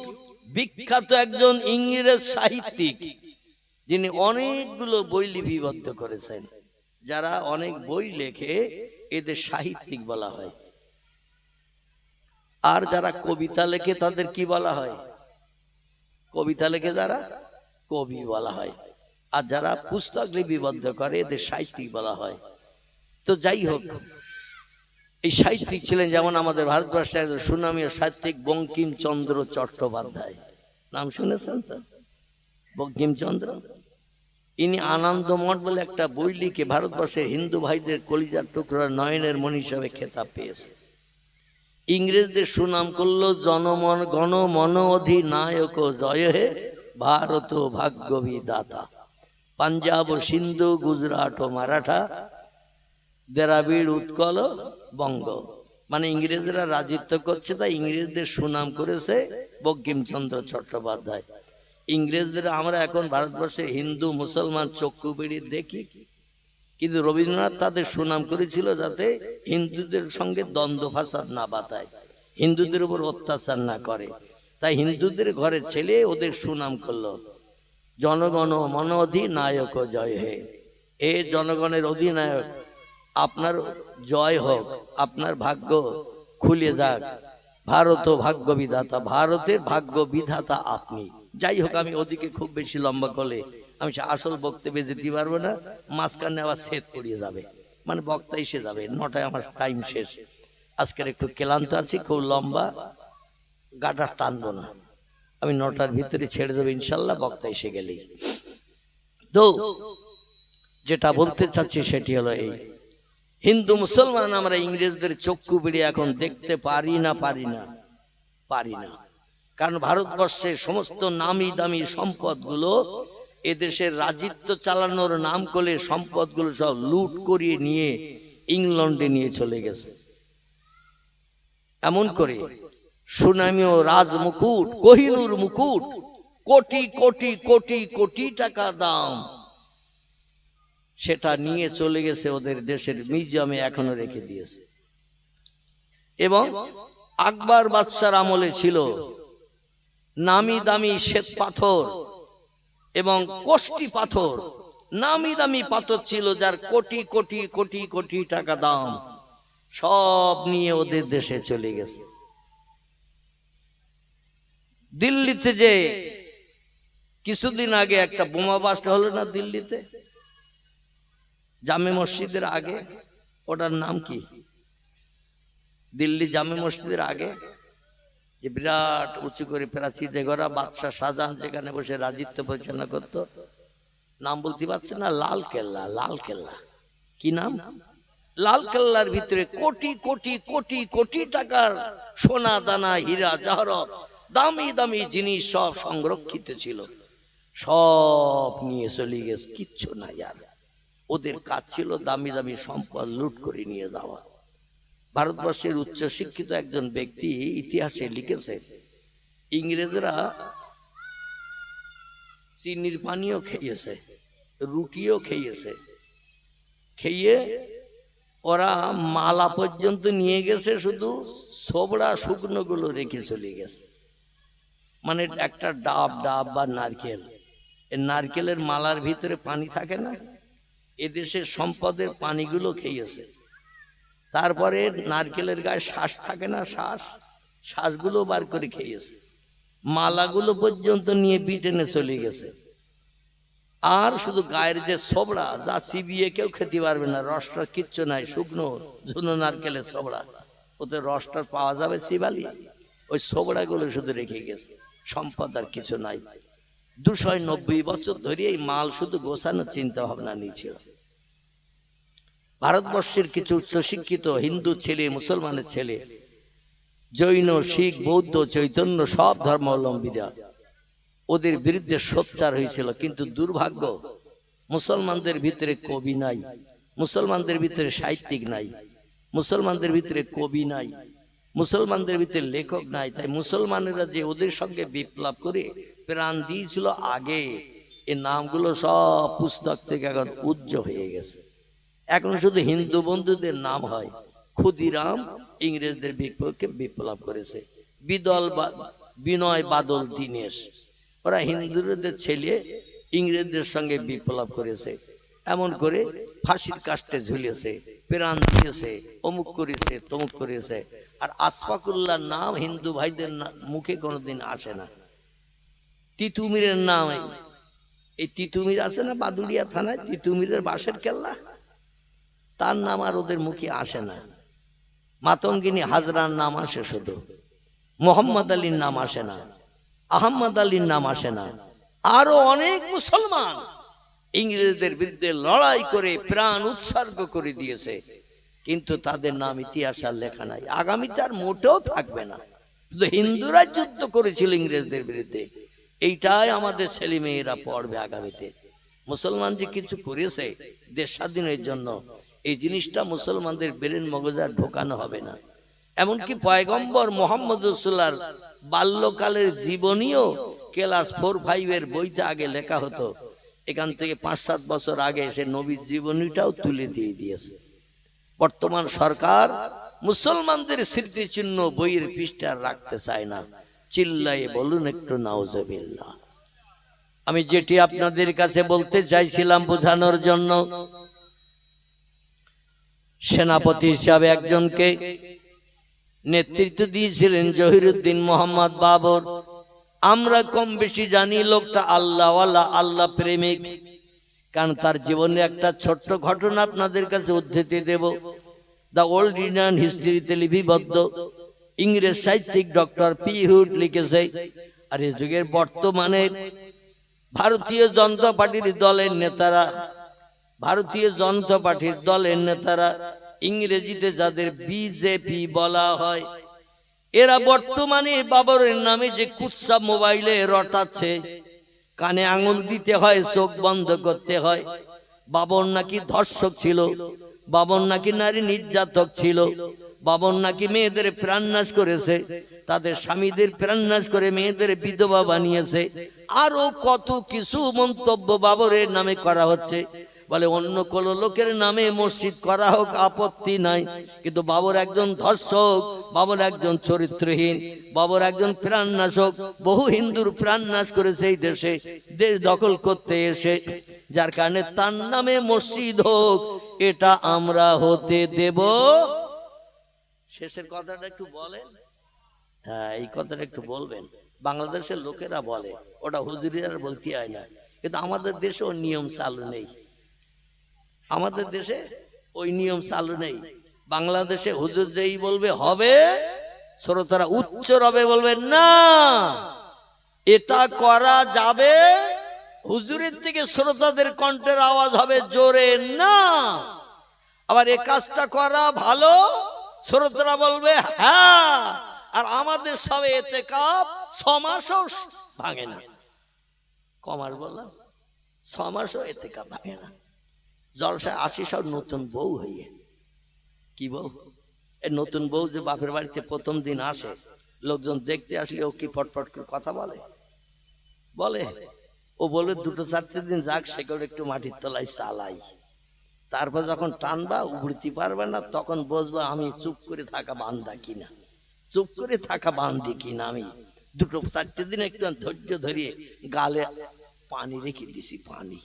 S1: বিখ্যাত একজন ইংরেজ সাহিত্যিক, যিনি অনেকগুলো বই লিপিবদ্ধ করেছেন। যারা অনেক বই লেখে এদের সাহিত্যিক বলা হয়। আর যারা কবিতা লেখে তাদের কি বলা হয়? কবিতা লেখে যারা, কবি বলা হয়। আর যারা পুস্তক লিপিবদ্ধ করে এদের সাহিত্যিক বলা হয়। তো যাই হোক, এই সাহিত্যিক ছিলেন যেমন আমাদের ভারতবর্ষের সুনামী সাহিত্যিক বঙ্কিমচন্দ্র চট্টোপাধ্যায়। নাম শুনেছেন তো? বঙ্কিমচন্দ্র। ইনি আনন্দমঠ বলে একটা বই লিখে ভারতবর্ষের হিন্দু ভাইদের কলিজার টুকরা নয়নের মণি হিসাবে খেতাব পেয়েছে। ইংরেজদের সুনাম করল জনমন গণ মন অধিনায়ক জয় হে ভারত ভাগ্য বিধাতা। পাঞ্জাব ও সিন্ধু গুজরাট ও মারাঠা দ্রাবিড় উৎকল বঙ্গ। মানে ইংরেজরা রাজত্ব করছে, তাই ইংরেজদের সুনাম করেছে বঙ্কিমচন্দ্র চট্টোপাধ্যায়। ইংরেজদের আমরা এখন ভারতবর্ষের হিন্দু মুসলমান চক্ষু বেড়িয়ে দেখি, কিন্তু রবীন্দ্রনাথ তাদের সুনাম করেছিল যাতে হিন্দুদের সঙ্গে দ্বন্দ্ব ফাসাদ না বাতায়, হিন্দুদের উপর অত্যাচার না করে। তাই হিন্দুদের ঘরে ছেলে ওদের সুনাম করলো জনগণ মন অধিনায়ক জয় হে। এ জনগণের অধিনায়ক, আপনার জয় হোক, আপনার ভাগ্য খুলে যাক, ভারত ভাগ্য বিধাতা, ভারতের ভাগ্য বিধাতা আপনি। যাই হোক, আমি ওদিকে খুব বেশি লম্বা করলে আমি আসল বক্তব্যে যেতে পারবো না, মাঝখানে আবার সেট পড়িয়ে যাবে, মানে বক্তা এসে যাবে। 9টায় আমার টাইম শেষ। আজকের একটু ক্লান্ত আছি, খুব লম্বা গাটা টানবো না, আমি 9টার ভিতরে ছেড়ে দেবো ইনশাল্লাহ, বক্তা এসে গেলেই। তো যেটা বলতে চাচ্ছি সেটি হলো এই, হিন্দু মুসলমান আমরা ইংরেজদের চক্ষু বেড়ে এখন দেখতে পারি না কারণ ভারতবর্ষের সমস্ত নামি দামি সম্পদগুলো এদেশের রাজত্ব চালানোর নাম করে সম্পদগুলো সব লুট করিয়ে নিয়ে ইংল্যান্ডে নিয়ে চলে গেছে। এমন করে সুনামীয় রাজমুকুট, কোহিনূর মুকুট, কোটি কোটি কোটি কোটি টাকা দাম, সেটা নিয়ে চলে গেছে ওদের দেশের মিউজিয়ামে এখনো রেখে দিয়েছে। এবং আকবর বাদশার আমলে ছিল নামি দামি শ্বেত পাথর এবং কোষ্টি পাথর, নামি দামি পাথর ছিল যার কোটি কোটি কোটি কোটি টাকা দাম, সব নিয়ে ওদের দেশে চলে গেছে। দিল্লিতে যে কিছুদিন আগে একটা বোমা বাস্ট হলো না দিল্লিতে, জামে মসজিদের আগে, ওটার নাম কি? দিল্লি জামে মসজিদের আগে যে বিরাট উঁচু করে প্রাচীরে গড়া বাদশাহ শাহজাহান যেখানে বসে রাজত্ব পরিচালনা করত, নাম বলতে পারছে না, লাল কেল্লা। লাল কেল্লা কি নাম? লাল কেল্লার ভিতরে কোটি কোটি কোটি কোটি টাকার সোনা দানা, হীরা জহরত, দামি দামি জিনিস সব সংরক্ষিত ছিল, সব নিয়ে চলে গেছে। কিচ্ছু নাই আর। ওদের কাজ ছিল দামি দামি সম্পদ লুট করে নিয়ে যাওয়া। ভারতবর্ষের উচ্চ শিক্ষিত একজন ব্যক্তি ইতিহাসে লিখেছে, ইংরেজরা চিনির পানিও খেয়েছে, রুটিও খেয়েছে, খেয়ে ওরা মালা পর্যন্ত নিয়ে গেছে, শুধু ছোবড়া শুকনো গুলো রেখে চলে গেছে। মানে একটা ডাব বা নারকেল, এই নারকেলের মালার ভিতরে পানি থাকে না, এদেশের সম্পদের পানিগুলো খেয়েছে। তারপরে নারকেলের গায়ে শ্বাস থাকে না, শ্বাসগুলো বার করে খেয়েছে, মালাগুলো পর্যন্ত নিয়ে ব্রিটেনে চলে গেছে। আর শুধু গায়ের যে ছোবড়া, যা চিবিয়ে কেউ খেতে পারবে না, রসটা কিচ্ছু নাই, শুকনো ঝুনো নারকেলের ছোবড়া, ওতে রসটা পাওয়া যাবে চিবালি, ওই ছোবড়াগুলো শুধু রেখে গেছে, সম্পদ আর কিছু নাই। 290 বছর ধরে এই মাল শুধু গোছানোর চিন্তা ভাবনা নিয়েছিল। ভারতবর্ষের কিছু উচ্চশিক্ষিত হিন্দু ছেলে, মুসলমানের ছেলে, জৈন, শিখ, বৌদ্ধ, চৈতন্য সব ধর্মাবলম্বীরা ওদের বিরুদ্ধে সোচ্চার হয়েছিল। কিন্তু দুর্ভাগ্য, মুসলমানদের ভিতরে কবি নাই, মুসলমানদের ভিতরে সাহিত্যিক নাই, মুসলমানদের ভিতরে কবি নাই, মুসলমানদের ভিতরে লেখক নাই। তাই মুসলমানেরা যে ওদের সঙ্গে বিপ্লব করে প্রাণ দিয়েছিল আগে, এই নামগুলো সব পুস্তক থেকে এখন উজ্জ হয়ে গেছে। এখন শুধু হিন্দু বন্ধুদের নাম হয়। ক্ষুদিরাম ইংরেজদের বিপক্ষে বিপ্লব করেছে, বিনয় বাদল দীনেশ, ওরা হিন্দুদের ছেলে ইংরেজদের সঙ্গে বিপ্লব করেছে, এমন করে ফাঁসির কাস্টে ঝুলিয়েছে, প্রাণ দিয়েছে, অমুক করেছে, তমুক করেছে। আর আশফাকুল্লাহর নাম হিন্দু ভাইদের মুখে কোনোদিন আসে না। তিতুমিরের নাম, এই তিতুমির আছে না বাদুড়িয়া থানায়, তিতুমিরের বাঁশের কেল্লা, তার নাম আর ওদের মুখে আসে না। মাতঙ্গিনী হাজরার নাম আসে শুধু, মোহাম্মদ আলীর নাম আসে না, আহম্মদ আলীর নাম আসে না। আরো অনেক মুসলমান ইংরেজদের বিরুদ্ধে লড়াই করে প্রাণ উৎসর্গ করে দিয়েছে, কিন্তু তাদের নাম ইতিহাস আর লেখা নাই, আগামীতে আর মোটেও থাকবে না। শুধু হিন্দুরা যুদ্ধ করেছিল ইংরেজদের বিরুদ্ধে, এইটাই আমাদের ছেলে মেয়েরা পড়বে আগামীতে। মুসলমান যে কিছু করেছে দেশ স্বাধীনের জন্য, এই জিনিসটা মুসলমানদের ব্রেন মগজে ঢোকানো হবে না। এমনকি পয়গম্বর মোহাম্মদ রাসূলুল্লাহর বাল্যকালের জীবনীও ক্লাস 4-5 বইতে আগে লেখা হতো, এখান থেকে 5-7 বছর আগে সে নবীর জীবনীটাও তুলে দিয়ে দিয়েছে। বর্তমান সরকার মুসলমানদের স্মৃতিচিহ্ন বইয়ের পৃষ্ঠা রাখতে চায় না। চিল্লায়ে বলুন একটু নাউজুবিল্লাহ। আমি যেটি আপনাদের কাছে বলতে চাইছিলাম বোঝানোর জন্য, সেনাপতি হিসাবে একজনকে নেতৃত্ব দিয়েছিলেন জহিরুদ্দিন মোহাম্মদ বাবর। আমরা কম বেশি জানি লোকটা আল্লাহওয়ালা, আল্লাহ প্রেমিক, কারণ তার জীবনে একটা ছোট্ট ঘটনা আপনাদের কাছে উদ্ধৃতি দেব। দ্য ওল্ড ইন্ডিয়ান হিস্ট্রিতে লিপিবদ্ধ ইংরেজ সাহিত্যিক ডক্টর পি হুড লিখেছে, আর এই যুগের বর্তমানে ভারতীয় জনতা পার্টির দলের নেতারা ইংরেজিতে যাদের বিজেপি বলা হয়, এরা বর্তমানে বাবরের নামে যে কুৎসা মোবাইলে রটাচ্ছে, কানে আঙুল দিতে হয়, চোখ বন্ধ করতে হয়। বাবর নাকি ধর্ষক ছিল, বাবর নাকি নারী নির্যাতক ছিল, বাবর নাকি মেয়েদের প্রাণনাশ করেছে, তাদের স্বামীদের প্রাণনাশ করে মেয়েদের বিধবা বানিয়েছে, আরো কত কিছু মন্তব্য বাবরের নামে করা হচ্ছে। বলে অন্য কোন লোকের নামে মসজিদ করা হোক, আপত্তি নাই, কিন্তু বাবর একজন ধর্ষক, বাবর একজন চরিত্রহীন, বাবর একজন প্রাণনাশক। বহু হিন্দুর প্রাণনাশ করেছে এই দেশে, দেশ দখল করতে এসে, যার কারণে তার নামে মসজিদ হোক, এটা আমরা হতে দেব। শেষের কথাটা একটু বলেন। হ্যাঁ, এই কথাটা একটু বলবেন। বাংলাদেশের লোকেরা বলে ওটা হুজুরিয়ার বলতে হয় না, কিন্তু আমাদের দেশে ওই নিয়ম চালু নেই। আমাদের দেশে ওই নিয়ম চালু নেই। বাংলাদেশে হুজুর যেই বলবে হবে, শ্রোতারা উচ্চ রবে বলবে না, এটা করা যাবে। হুজুরের থেকে শ্রোতাদের কণ্ঠের আওয়াজ হবে জোরে না। আবার এ কাজটা করা ভালো, শ্রোতারা বলবে হ্যাঁ। আর আমাদের সব এতেকাব 6 মাসও ভাঙে না। কমার বললাম 6 মাসও এতেকাব ভাঙে না। জলসায় আসি সব নতুন বউ হইয়ে। কি বউ? এই নতুন বউ যে বাপের বাড়িতে প্রথম দিন আসে, লোকজন দেখতে আসলে ও কি পটপট করে কথা বলে বলে, ও বলে 2-4 দিন যাক, সেগুলো একটু মাটির তলায় চালাই, তারপর যখন টানবা উবড়িতে পারবে না, তখন বুঝবা আমি চুপ করে থাকা বান্দা কিনা, চুপ করে থাকা বান্দি কিনা। আমি 2-4 দিন একটু ধৈর্য ধরিয়ে গালে পানি রেখে দিছি, পানি।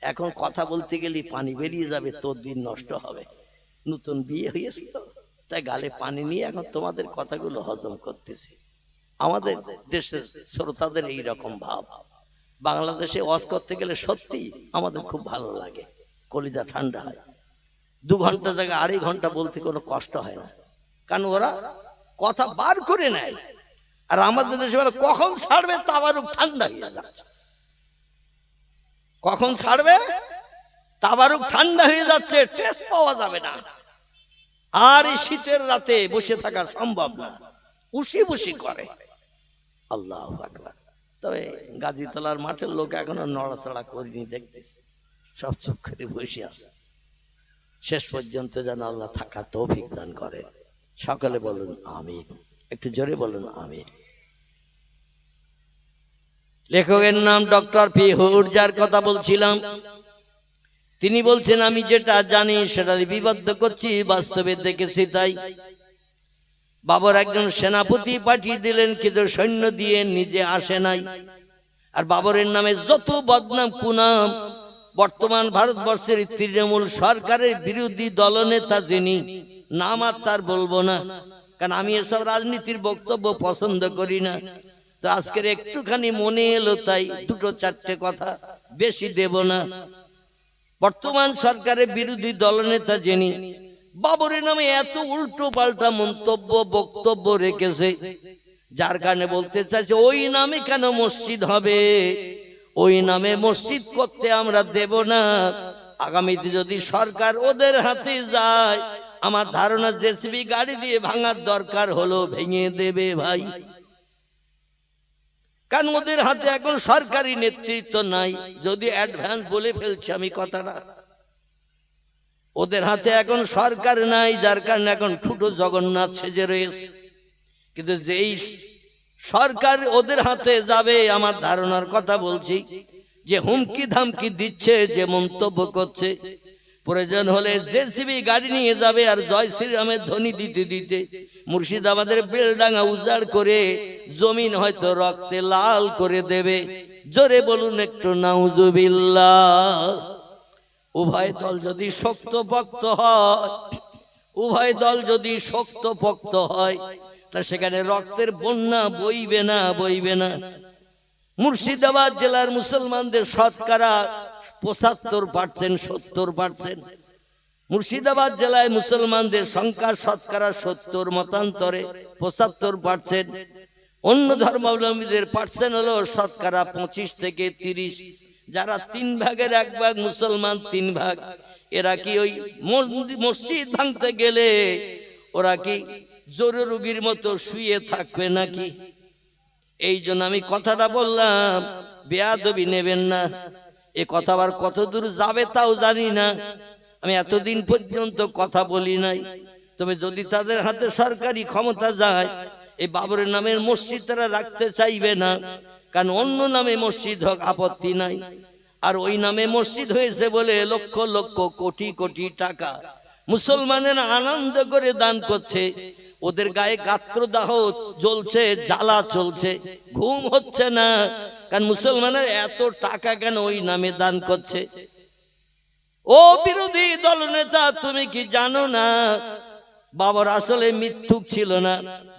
S1: এখন কথা বলতে গেলে পানি বেরিয়ে যাবে, তোর দিন নষ্ট হবে। নতুন বিয়ে হয়েছে তো, তাই গালে পানি নিয়ে এখন তোমাদের কথাগুলো হজম করতেছে। আমাদের দেশের শ্রোতাদের এই রকম ভাব। বাংলাদেশে ওয়াজ করতে গেলে সত্যি আমাদের খুব ভালো লাগে, কলিজা ঠান্ডা হয়। 2 ঘন্টা জায়গায় 2.5 ঘন্টা বলতে কোনো কষ্ট হয় না, কারণ ওরা কথা বার করে নেয়। আর আমাদের দেশে বলে কখন ছাড়বে, তা আবারও ঠান্ডা হয়ে যাচ্ছে। কখন ছাড়বে, তাবারুক ঠান্ডা হয়ে যাচ্ছে, টেস্ট পাওয়া যাবে না। আর এই শীতের রাতে বসে থাকা সম্ভব না, উশি বসি করে। আল্লাহু আকবার। তবে গাজীতলার মাঠের লোক এখনো নড়াচড়া করিনি, দেখতেছি সব চুপ করে বসে আছে। শেষ পর্যন্ত যেন আল্লাহ থাকা তৌফিক দান করে। সকলে বলুন আমিন, একটু জোরে বলুন আমিন। লেখকের নাম ডক্টর পি হুড, যার কথা বলছিলাম। তিনি বলছেন আমি যেটা জানি সেটা বিবদ্ধ করছি, বাস্তবে দেখেছি তাই। বাবর একজন সেনাপতি পাঠিয়ে দিলেন, কিন্তু সৈন্য দিয়ে নিজে আসে নাই। আর বাবরের নামে যত বদনাম কুনাম, বর্তমান ভারতবর্ষের তৃণমূল সরকারের বিরোধী দলনেতা যিনি, নাম আর তার বলবো না, কারণ আমি এসব রাজনীতির বক্তব্য পছন্দ করি না। তো আজকের একটুখানি মনে এলো, তাই 2-4টে কথা, বেশি দেব না। বর্তমান সরকারের বিরোধী দলনেতা যিনি, বাবরের নামে এত উল্টো পাল্টা মন্তব্য বক্তব্য রেখেছে, যার কারণে বলতে চাইছে ওই নামে কেন মসজিদ হবে, ওই নামে মসজিদ করতে আমরা দেব না। আগামীতে যদি সরকার ওদের হাতে যায়, আমার ধারণা জেসিবি গাড়ি দিয়ে ভাঙার দরকার হলো ভেঙে দেবে ভাই। কারণ ওদের হাতে এখন সরকারি নেতৃত্ব নাই। যদি অ্যাডভান্স বলে ফেলছি আমি কথাটা, ওদের হাতে এখন সরকার নাই, যার কারণে এখন ঠুটো জগন্নাথ সেজে রয়েছে। কিন্তু যেই সরকার ওদের হাতে যাবে, আমার ধারণার কথা বলছি, যে হুমকি ধামকি দিচ্ছে, যে মন্তব্য করছে, প্রয়োজন হলে জেসিবি গাড়ি নিয়ে যাবে আর জয় শ্রীরামের ধ্বনি দিতে দিতে মুর্শিদাবাদের বেলডাঙ্গা উজাড় করে জমিন হয়তো রক্তে লাল করে দেবে। জোরে বলুন একটু নাউজুবিল্লাহ। উভয় দল যদি শক্তপোক্ত হয়, উভয় দল যদি শক্তপোক্ত হয়, তা সেখানে রক্তের বন্যা বইবে না, বইবে না। মুর্শিদাবাদ জেলার মুসলমানদের শতকরা 75%, 70%। মুর্শিদাবাদ জেলায় মুসলমানদের সংখ্যা শতকরা 70 মতান্তরে 75%। অন্য ধর্মাবলম্বীদের পার্সেন্ট হলো শতকরা 25 থেকে 30। যারা 3 ভাগের 1 ভাগ মুসলমান, 3 ভাগ এরা কি ওই মসজিদ ভাঙতে গেলে ওরা কি জোরে রোগীর মতো শুয়ে থাকবে নাকি? এই জন্য আমি কথাটা বললাম, বেয়াদবি নেবেন না। এ কথা আবার কত দূর যাবে তাও জানি না, আমি এতদিন পর্যন্ত কথা বলি নাই। তবে যদি তাদের হাতে সরকারি ক্ষমতা যায়, এই বাবরের নামের মসজিদ তারা রাখতে চাইবে না, কারণ অন্য নামে মসজিদ হোক আপত্তি নাই। আর ওই নামে মসজিদ হয়েছে বলে লক্ষ লক্ষ কোটি কোটি টাকা মুসলমানেরা আনন্দ করে দান করছে। ওদের গায়ে গাত্রদাহ জ্বলছে, জ্বালা চলছে, ঘুম হচ্ছে না, কারণ মুসলমানের এত টাকা কেন ওই নামে দান করছে? ও বিরোধী দল নেতা, তুমি কি জানো না বাবর আসলে মিথ্যুক ছিল না,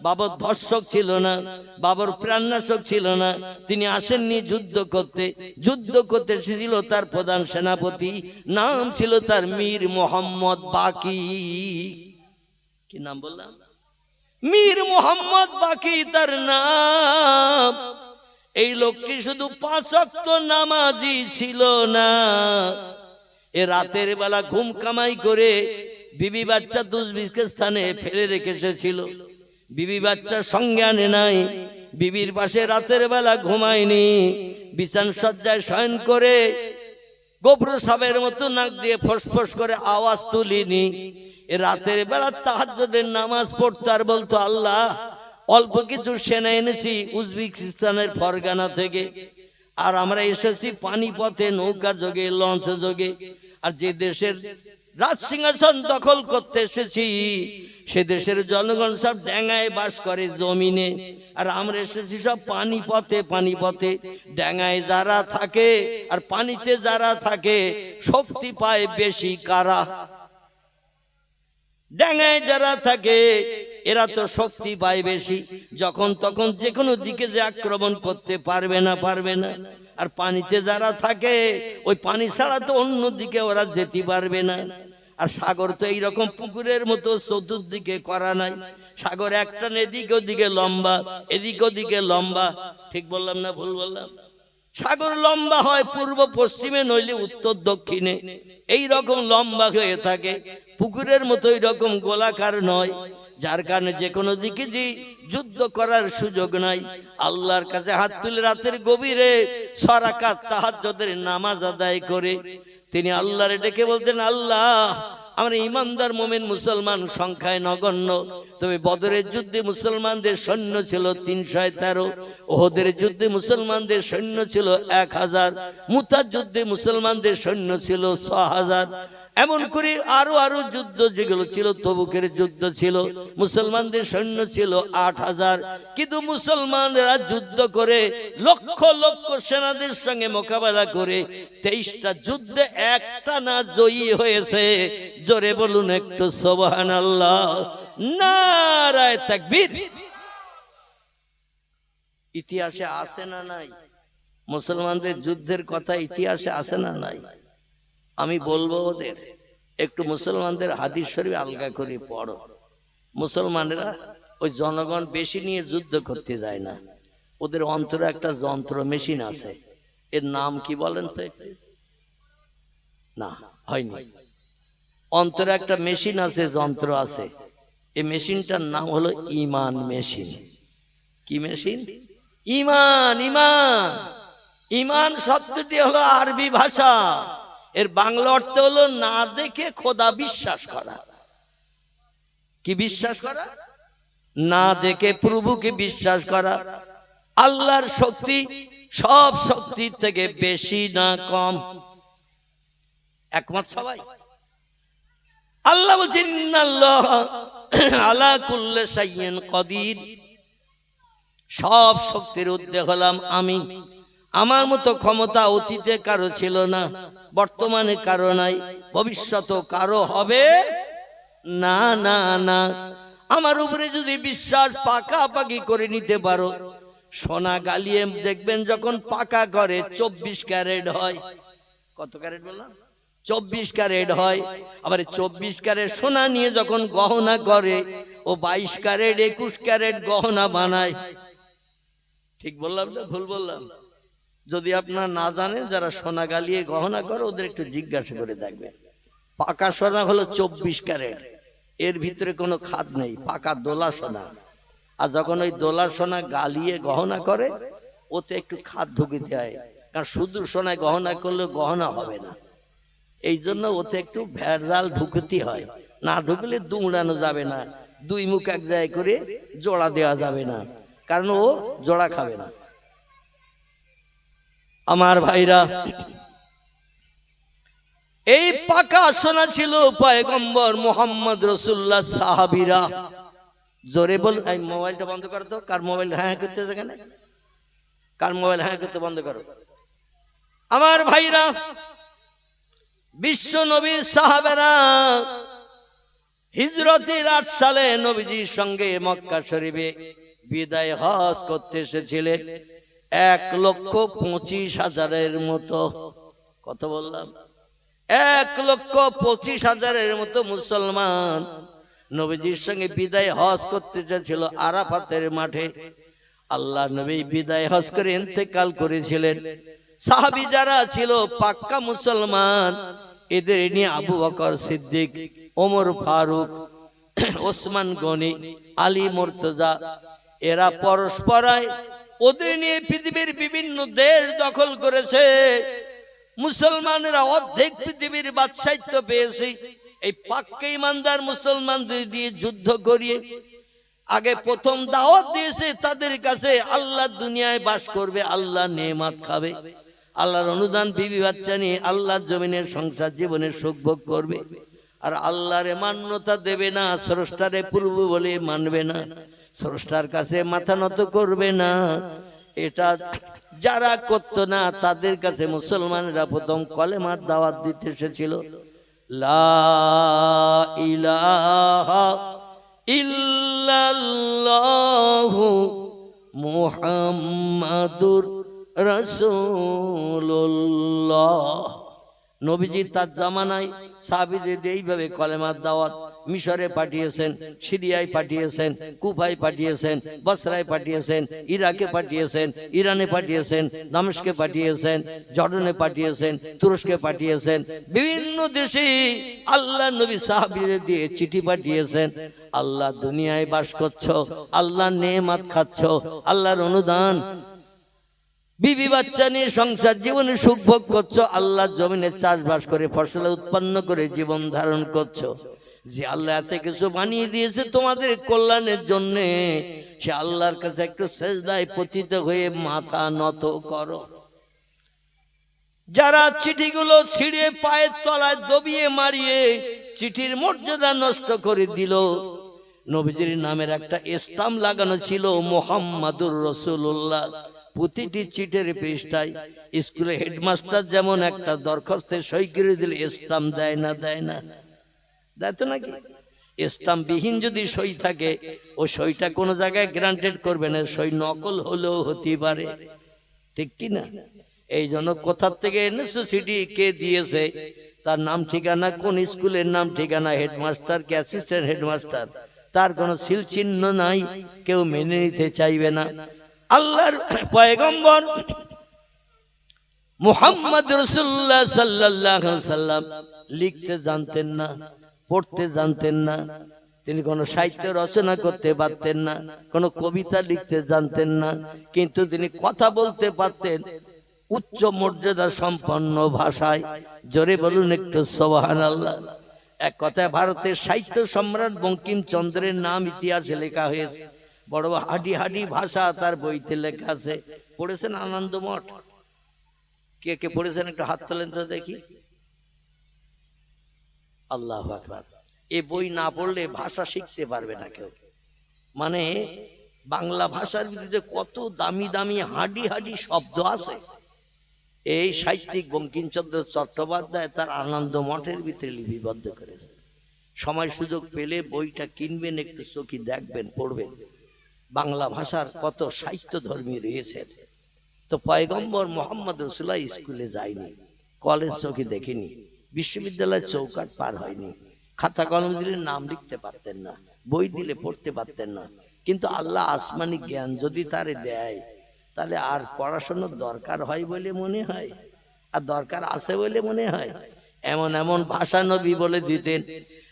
S1: বাবর ধর্ষক ছিল না, বাবর প্রাণনাশক ছিল না। তিনি আসেননি যুদ্ধ করতে, যুদ্ধ করতে ছিল তার প্রধান সেনাপতি, নাম ছিল তার মীর মোহাম্মদ বাকি। কি নাম বললাম? মীর মোহাম্মদ বাকি তার নাম। এই লোকটি শুধু 5 ওয়াক্ত নামাজি ছিল না, এ রাতের বেলা ঘুম কামাই করে বিবি বাচ্চা দুর্ভিক্ষের স্থানে ফেলে রেখে এসেছিল। বিবি বাচ্চা সঙ্গে আনে নাই, বিবির পাশে রাতের বেলা ঘুমায়নি, বিছান সজ্জায় শয়ন করে গোবর সাবের মতো নাক দিয়ে ফসফস করে আওয়াজ তুলিনি। এ রাতের বেলা তাহাজ্জুদের নামাজ পড়তো আর বলতো, আল্লাহ অল্প কিছু সেনা এনেছি উজবেকিস্তানের ফরগানা থেকে, আর আমরা এসেছি পানিপথে নৌকা যোগে, লঞ্চ যোগে, আর যে দেশের রাজ সিংহাসন দখল করতে এসেছি সে দেশের জনগণ সব ড্যাঙায় বাস করে জমিনে, আর আমরা এসেছি সব পানিপথে। পানিপথে ড্যাঙায় যারা থাকে আর পানিতে যারা থাকে শক্তি পায় বেশি কারা? ড্যাঙায় যারা থাকে এরা তো শক্তি পায় বেশি, যখন তখন যে কোনো দিকে যে আক্রমণ করতে পারবে না, পারবে না। আর পানিতে যারা থাকে ওই পানি ছাড়া তো অন্য দিকে ওরা যেতে পারবে না। আর সাগর তো এইরকম পুকুরের মতো চতুর্দিকে করা নাই, সাগর একটা এদিক ওদিকে লম্বা, এদিক ওদিকে লম্বা। ঠিক বললাম না ভুল বললাম? সাগর লম্বা হয় পূর্ব পশ্চিমে, নইলে উত্তর দক্ষিণে, এই রকম লম্বা হয়ে থাকে, পুকুরের মতো এরকম গোলাকার নয়, যার কারণে যে কোনো দিকে যে যুদ্ধ করার সুযোগ নাই। আল্লাহর কাছে হাত তুলে রাতের গভীরে 6 রাকাত তাহাজ্জুদের নামাজ আদায় করে তিনি আল্লাহরে ডেকে বলতেন, আল্লাহ আমরা ইমানদার মুমিন মুসলমান সংখ্যায় নগণ্য, তবে বদরের যুদ্ধে মুসলমানদের সৈন্য ছিল 313, ওহদের যুদ্ধে মুসলমানদের সৈন্য ছিল 1000, মুতার যুদ্ধে মুসলমানদের সৈন্য ছিল 6000, এমন করে আরো আরো যুদ্ধ যেগুলো ছিল, তবুকের যুদ্ধ ছিল, মুসলমানদের সৈন্য ছিল 8000। কিন্তু মুসলমানরা যুদ্ধ করে লক্ষ লক্ষ সেনাদের সঙ্গে মোকাবেলা করে 23টা যুদ্ধে একটা না জয়ী হয়েছে। জোরে বলুন একটু সুবহানাল্লাহ, নারায়ে তাকবীর। ইতিহাসে আছে না নাই মুসলমানদের যুদ্ধের কথা? ইতিহাসে আছে না নাই? আমি বলবো ওদের একটু মুসলমানদের হাদিস শরীফ আলগা করে পড়ো। মুসলমানেরা ওই জনগণ বেশি নিয়ে যুদ্ধ করতে যায় না, ওদের অন্তরে একটা যন্ত্র মেশিন আছে, এর নাম কি বলেন তো? না হয়নি। অন্তরে একটা মেশিন আছে, যন্ত্র আছে, এই মেশিনটার নাম হলো ঈমান মেশিন। কি মেশিন? ঈমান। ঈমান ঈমান শব্দটি হলো আরবি ভাষা, এর বাংলা অর্থ হলো না দেখে খোদা বিশ্বাস করা। কি বিশ্বাস করা? না দেখে প্রভুকে বিশ্বাস করা। আল্লাহর শক্তি সব শক্তির থেকে বেশি না কম? একমত সবাই? আল্লাহ বলছেন ইন্নাল্লাহ আলা কুল্লি শাইইন কাদির, সব শক্তির ঊর্ধ্বে হলাম আমি। আমার মতো ক্ষমতা অতীতে কারো ছিল না, বর্তমানে কারো নাই, ভবিষ্যতেও কারো হবে না। না না, আমার উপরে যদি বিশ্বাস পাকাপাকি করে নিতে পারো, সোনা গালিয়ে দেখবেন যখন পাকা করে 24 ক্যারেট হয়। কত ক্যারেট বললাম? 24 ক্যারেট হয়। আবার 24 ক্যারেট সোনা নিয়ে যখন গহনা করে, ও 22 ক্যারেট 21 ক্যারেট গহনা বানায়। ঠিক বললাম না ভুল বললাম? যদি আপনারা না জানেন, যারা সোনা গালিয়ে গহনা করে ওদের একটু জিজ্ঞাসা করে দেখবেন, পাকা সোনা হলো 24 ক্যারেট, এর ভিতরে কোনো খাদ নেই, পাকা দোলা সোনা। আর যখন ওই দোলা সোনা গালিয়ে গহনা করে ওতে একটু খাদ ঢুকিতে হয়, কারণ শুধু সোনায় গহনা করলে গহনা হবে না, এই জন্য ওতে একটু ভেজাল ঢুকতে হয়। না ঢুকলে দুমড়ানো যাবে না, দুই মুখ এক জায়গায় করে জোড়া দেওয়া যাবে না, কারণ ও জোড়া খাবে না। আমার ভাইরা, এই পাকা সোনা ছিল পয়গম্বর মুহাম্মদ রাসূলুল্লাহ সাহাবীরা। জোরে বল, এই মোবাইলটা বন্ধ করো তো, কার মোবাইল হ্যাঁ করতেছে কেন, কার মোবাইল হ্যাঁ করতে বন্ধ করো। আমার ভাইরা, বিশ্ব নবী সাহাবেরা হিজরতের 8 সালে নবীজির সঙ্গে মক্কা শরীফে বিদায় হজ করতে এসেছিলেন 1,25,000-এর মতো। কত বললাম? 1,25,000-এর মতো মুসলমান নবীজির সঙ্গে বিদায় হজ করতে এসেছিল আরাফাতের মাঠে। আল্লাহ নবী বিদায় হজ করে ইন্তেকাল করেছিলেন। সাহাবী যারা ছিল পাক্কা মুসলমান, এদের নিয়ে আবু বকর সিদ্দিক, ওমর ফারুক, ওসমান গনি, আলী মুর্তজা, এরা পরস্পরায় ওদের নিয়ে পৃথিবীর বিভিন্ন দেশ দখল করেছে। মুসলমানেরা অর্ধেক পৃথিবীর বাদশাহিত্য পেয়েছে এই পাক্কা ইমানদার মুসলমানদের দিয়ে যুদ্ধ করিয়ে। আগে প্রথম দাওয়াত দিয়েছে তাদের কাছে, আল্লাহ দুনিয়ায় বাস করবে, আল্লাহ নেয়ামত খাবে, আল্লাহর অনুদান বিবি বাচ্চা নিয়ে আল্লাহর জমিনের সংসার জীবনের সুখ ভোগ করবে। আর আল্লাহরে মান্যতা দেবে না, স্রষ্টারে পূর্ব বলে মানবে না, স্রষ্টার কাছে মাথা নত করবে না। এটা যারা করত না তাদের কাছে মুসলমানেরা প্রথম কলেমার দাওয়াত দিতে এসেছিল। লা ইলাহা ইল্লাল্লাহু মুহাম্মাদুর রাসূলুল্লাহ। নবীজি তার জামানায় সাহাবীদের এইভাবে কলেমার দাওয়াত মিশরে পাঠিয়েছেন, সিরিয়ায় পাঠিয়েছেন, কুফায় পাঠিয়েছেন, বসরায় পাঠিয়েছেন, ইরাকে পাঠিয়েছেন, ইরানে পাঠিয়েছেন, দামেস্কে পাঠিয়েছেন, জর্ডানে পাঠিয়েছেন, তুরস্কে পাঠিয়েছেন, বিভিন্ন দেশে আল্লাহ নবী সাহাবীদের দিয়ে চিঠি পাঠিয়েছেন। আল্লাহ দুনিয়ায় বাস করছো, আল্লাহ নেয়ামত খাচ্ছ, আল্লাহর অনুদান বিবি বাচ্চা নিয়ে সংসার জীবনে সুখ ভোগ করছো, আল্লাহ জমিনে চাষবাস করে ফসল উৎপন্ন করে জীবন ধারণ করছো। যে আল্লাহ এত কিছু বানিয়ে দিয়েছে তোমাদের কল্যাণের জন্য, সে আল্লাহর কাছে একটু সেজদায় পতিত হয়ে মাথা নত করো। যারা চিঠিগুলো ছিঁড়ে পায়ের তলায় দবিয়ে মারিয়ে চিঠির মর্যাদা নষ্ট করে দিল, নবীজির নামের একটা স্টাম্প লাগানো ছিল মুহাম্মাদুর রাসূলুল্লাহ। প্রতিটি চিঠির পৃষ্ঠায় স্কুলে হেডমাস্টার যেমন একটা দরখাস্তে সই করে দিলে স্টাম্প দেয় না, দেয় না, দেয় তো নাকি? স্টাম্প বিহীন যদি সই থাকে ও সইটা কোনো জায়গায় গ্রান্টেড করবে না, সই নকল হলেও হতে পারে, ঠিক কি না? এই জন্য কোথার থেকে এনেছো চিঠি, কে দিয়েছে, তার নাম ঠিকানা, কোন স্কুলের নাম ঠিকানা, হেডমাস্টার কি অ্যাসিস্ট্যান্ট হেডমাস্টার, তার কোনো সিল চিহ্ন নাই, কেউ মেনে নিতে চাইবে না। আল্লাহর পয়গম্বর মুহাম্মদ রাসূলুল্লাহ সাল্লাল্লাহু আলাইহি সাল্লাম লিখতে জানতেন না, পড়তে জানতেন না, তিনি কোনো সাহিত্য রচনা করতে পারতেন না, কোনো কবিতা লিখতে জানতেন না, কিন্তু তিনি কথা বলতে পারতেন উচ্চ মর্যাদা সম্পন্ন ভাষায়। জোরে বলুন একটু সুবহানাল্লাহ। এক কথায় ভারতের সাহিত্য সম্রাট বঙ্কিমচন্দ্রের নাম ইতিহাসে লেখা হয়েছে, বড় হাডি হাডি ভাষা তার বইতে লেখা আছে। পড়েছেন আনন্দমঠ? কে কে পড়েছেন একটু হাত তোলেন তো দেখি। আল্লাহু আকবার। এই বই না পড়লে ভাষা শিখতে পারবে না কেউ। মানে বাংলা ভাষার ভিতরে কত দামি দামি হাডি হাডি শব্দ আছে, এই সাহিত্যিক বঙ্কিমচন্দ্র চট্টোপাধ্যায় তার আনন্দমঠের ভিতরে লিপিবদ্ধ করেছে। সময় সুযোগ পেলে বইটা কিনবেন, একটু চোখে দেখবেন, পড়বেন। বাংলা ভাষার কত সাহিত্য ধর্মী রয়েছে। তো পয়গম্বর মুহাম্মদ রাসূলুল্লাহ স্কুলে যায়নি, কলেজ চোখে দেখেনি, বিশ্ববিদ্যালয়ের চৌকাঠ পার হয়নি, খাতা কলম দিলে নাম লিখতে পারতেন না, বই দিলে পড়তে পারতেন না। কিন্তু আল্লাহ আসমানি জ্ঞান যদি তারে দেয়, তাহলে আর পড়াশোনার দরকার হয় বলে মনে হয়? আর দরকার আছে বলে মনে হয়? এমন এমন ভাষা নবী বলে দিতেন।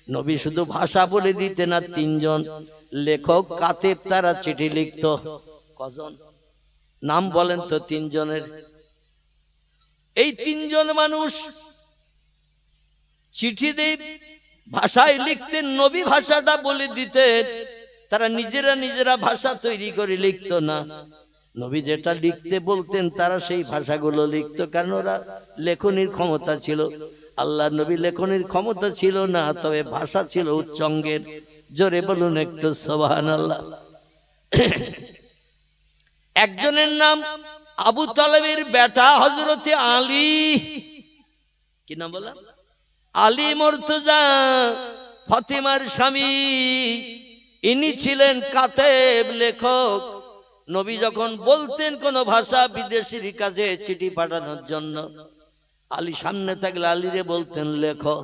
S1: নবী শুধু ভাষা বলে দিতেন না, তিনজন লেখক কাতেব তারা চিঠি লিখত। কজন নাম বলেন তো তিনজনের? এই তিনজন মানুষ চিঠি দিয়ে ভাষায় লিখতেন, নবী ভাষাটা বলে দিতেন। তারা নিজেরা ভাষা তৈরি করে লিখতো না, নবী যেটা লিখতে বলতেন তারা সেই ভাষাগুলো লিখতো, কারণ ওরা লেখনির ক্ষমতা ছিল। আল্লাহ নবী লেখনির ক্ষমতা ছিল না, তবে ভাষা ছিল উচ্চঙ্গের। জোরে বলুন একটু সুবহানাল্লাহ। একজনের নাম আবু তালেবের বেটা হযরতে আলী। কি নাম বলা? আলী মুর্তজা, ফাতেমার স্বামী। ইনি ছিলেন কাতেব, লেখক। নবী যখন বলতেন কোন ভাষা বিদেশির কাছে চিঠি পাঠানোর জন্য, আলী সামনে থাকলে আলীরে বলতেন লেখো।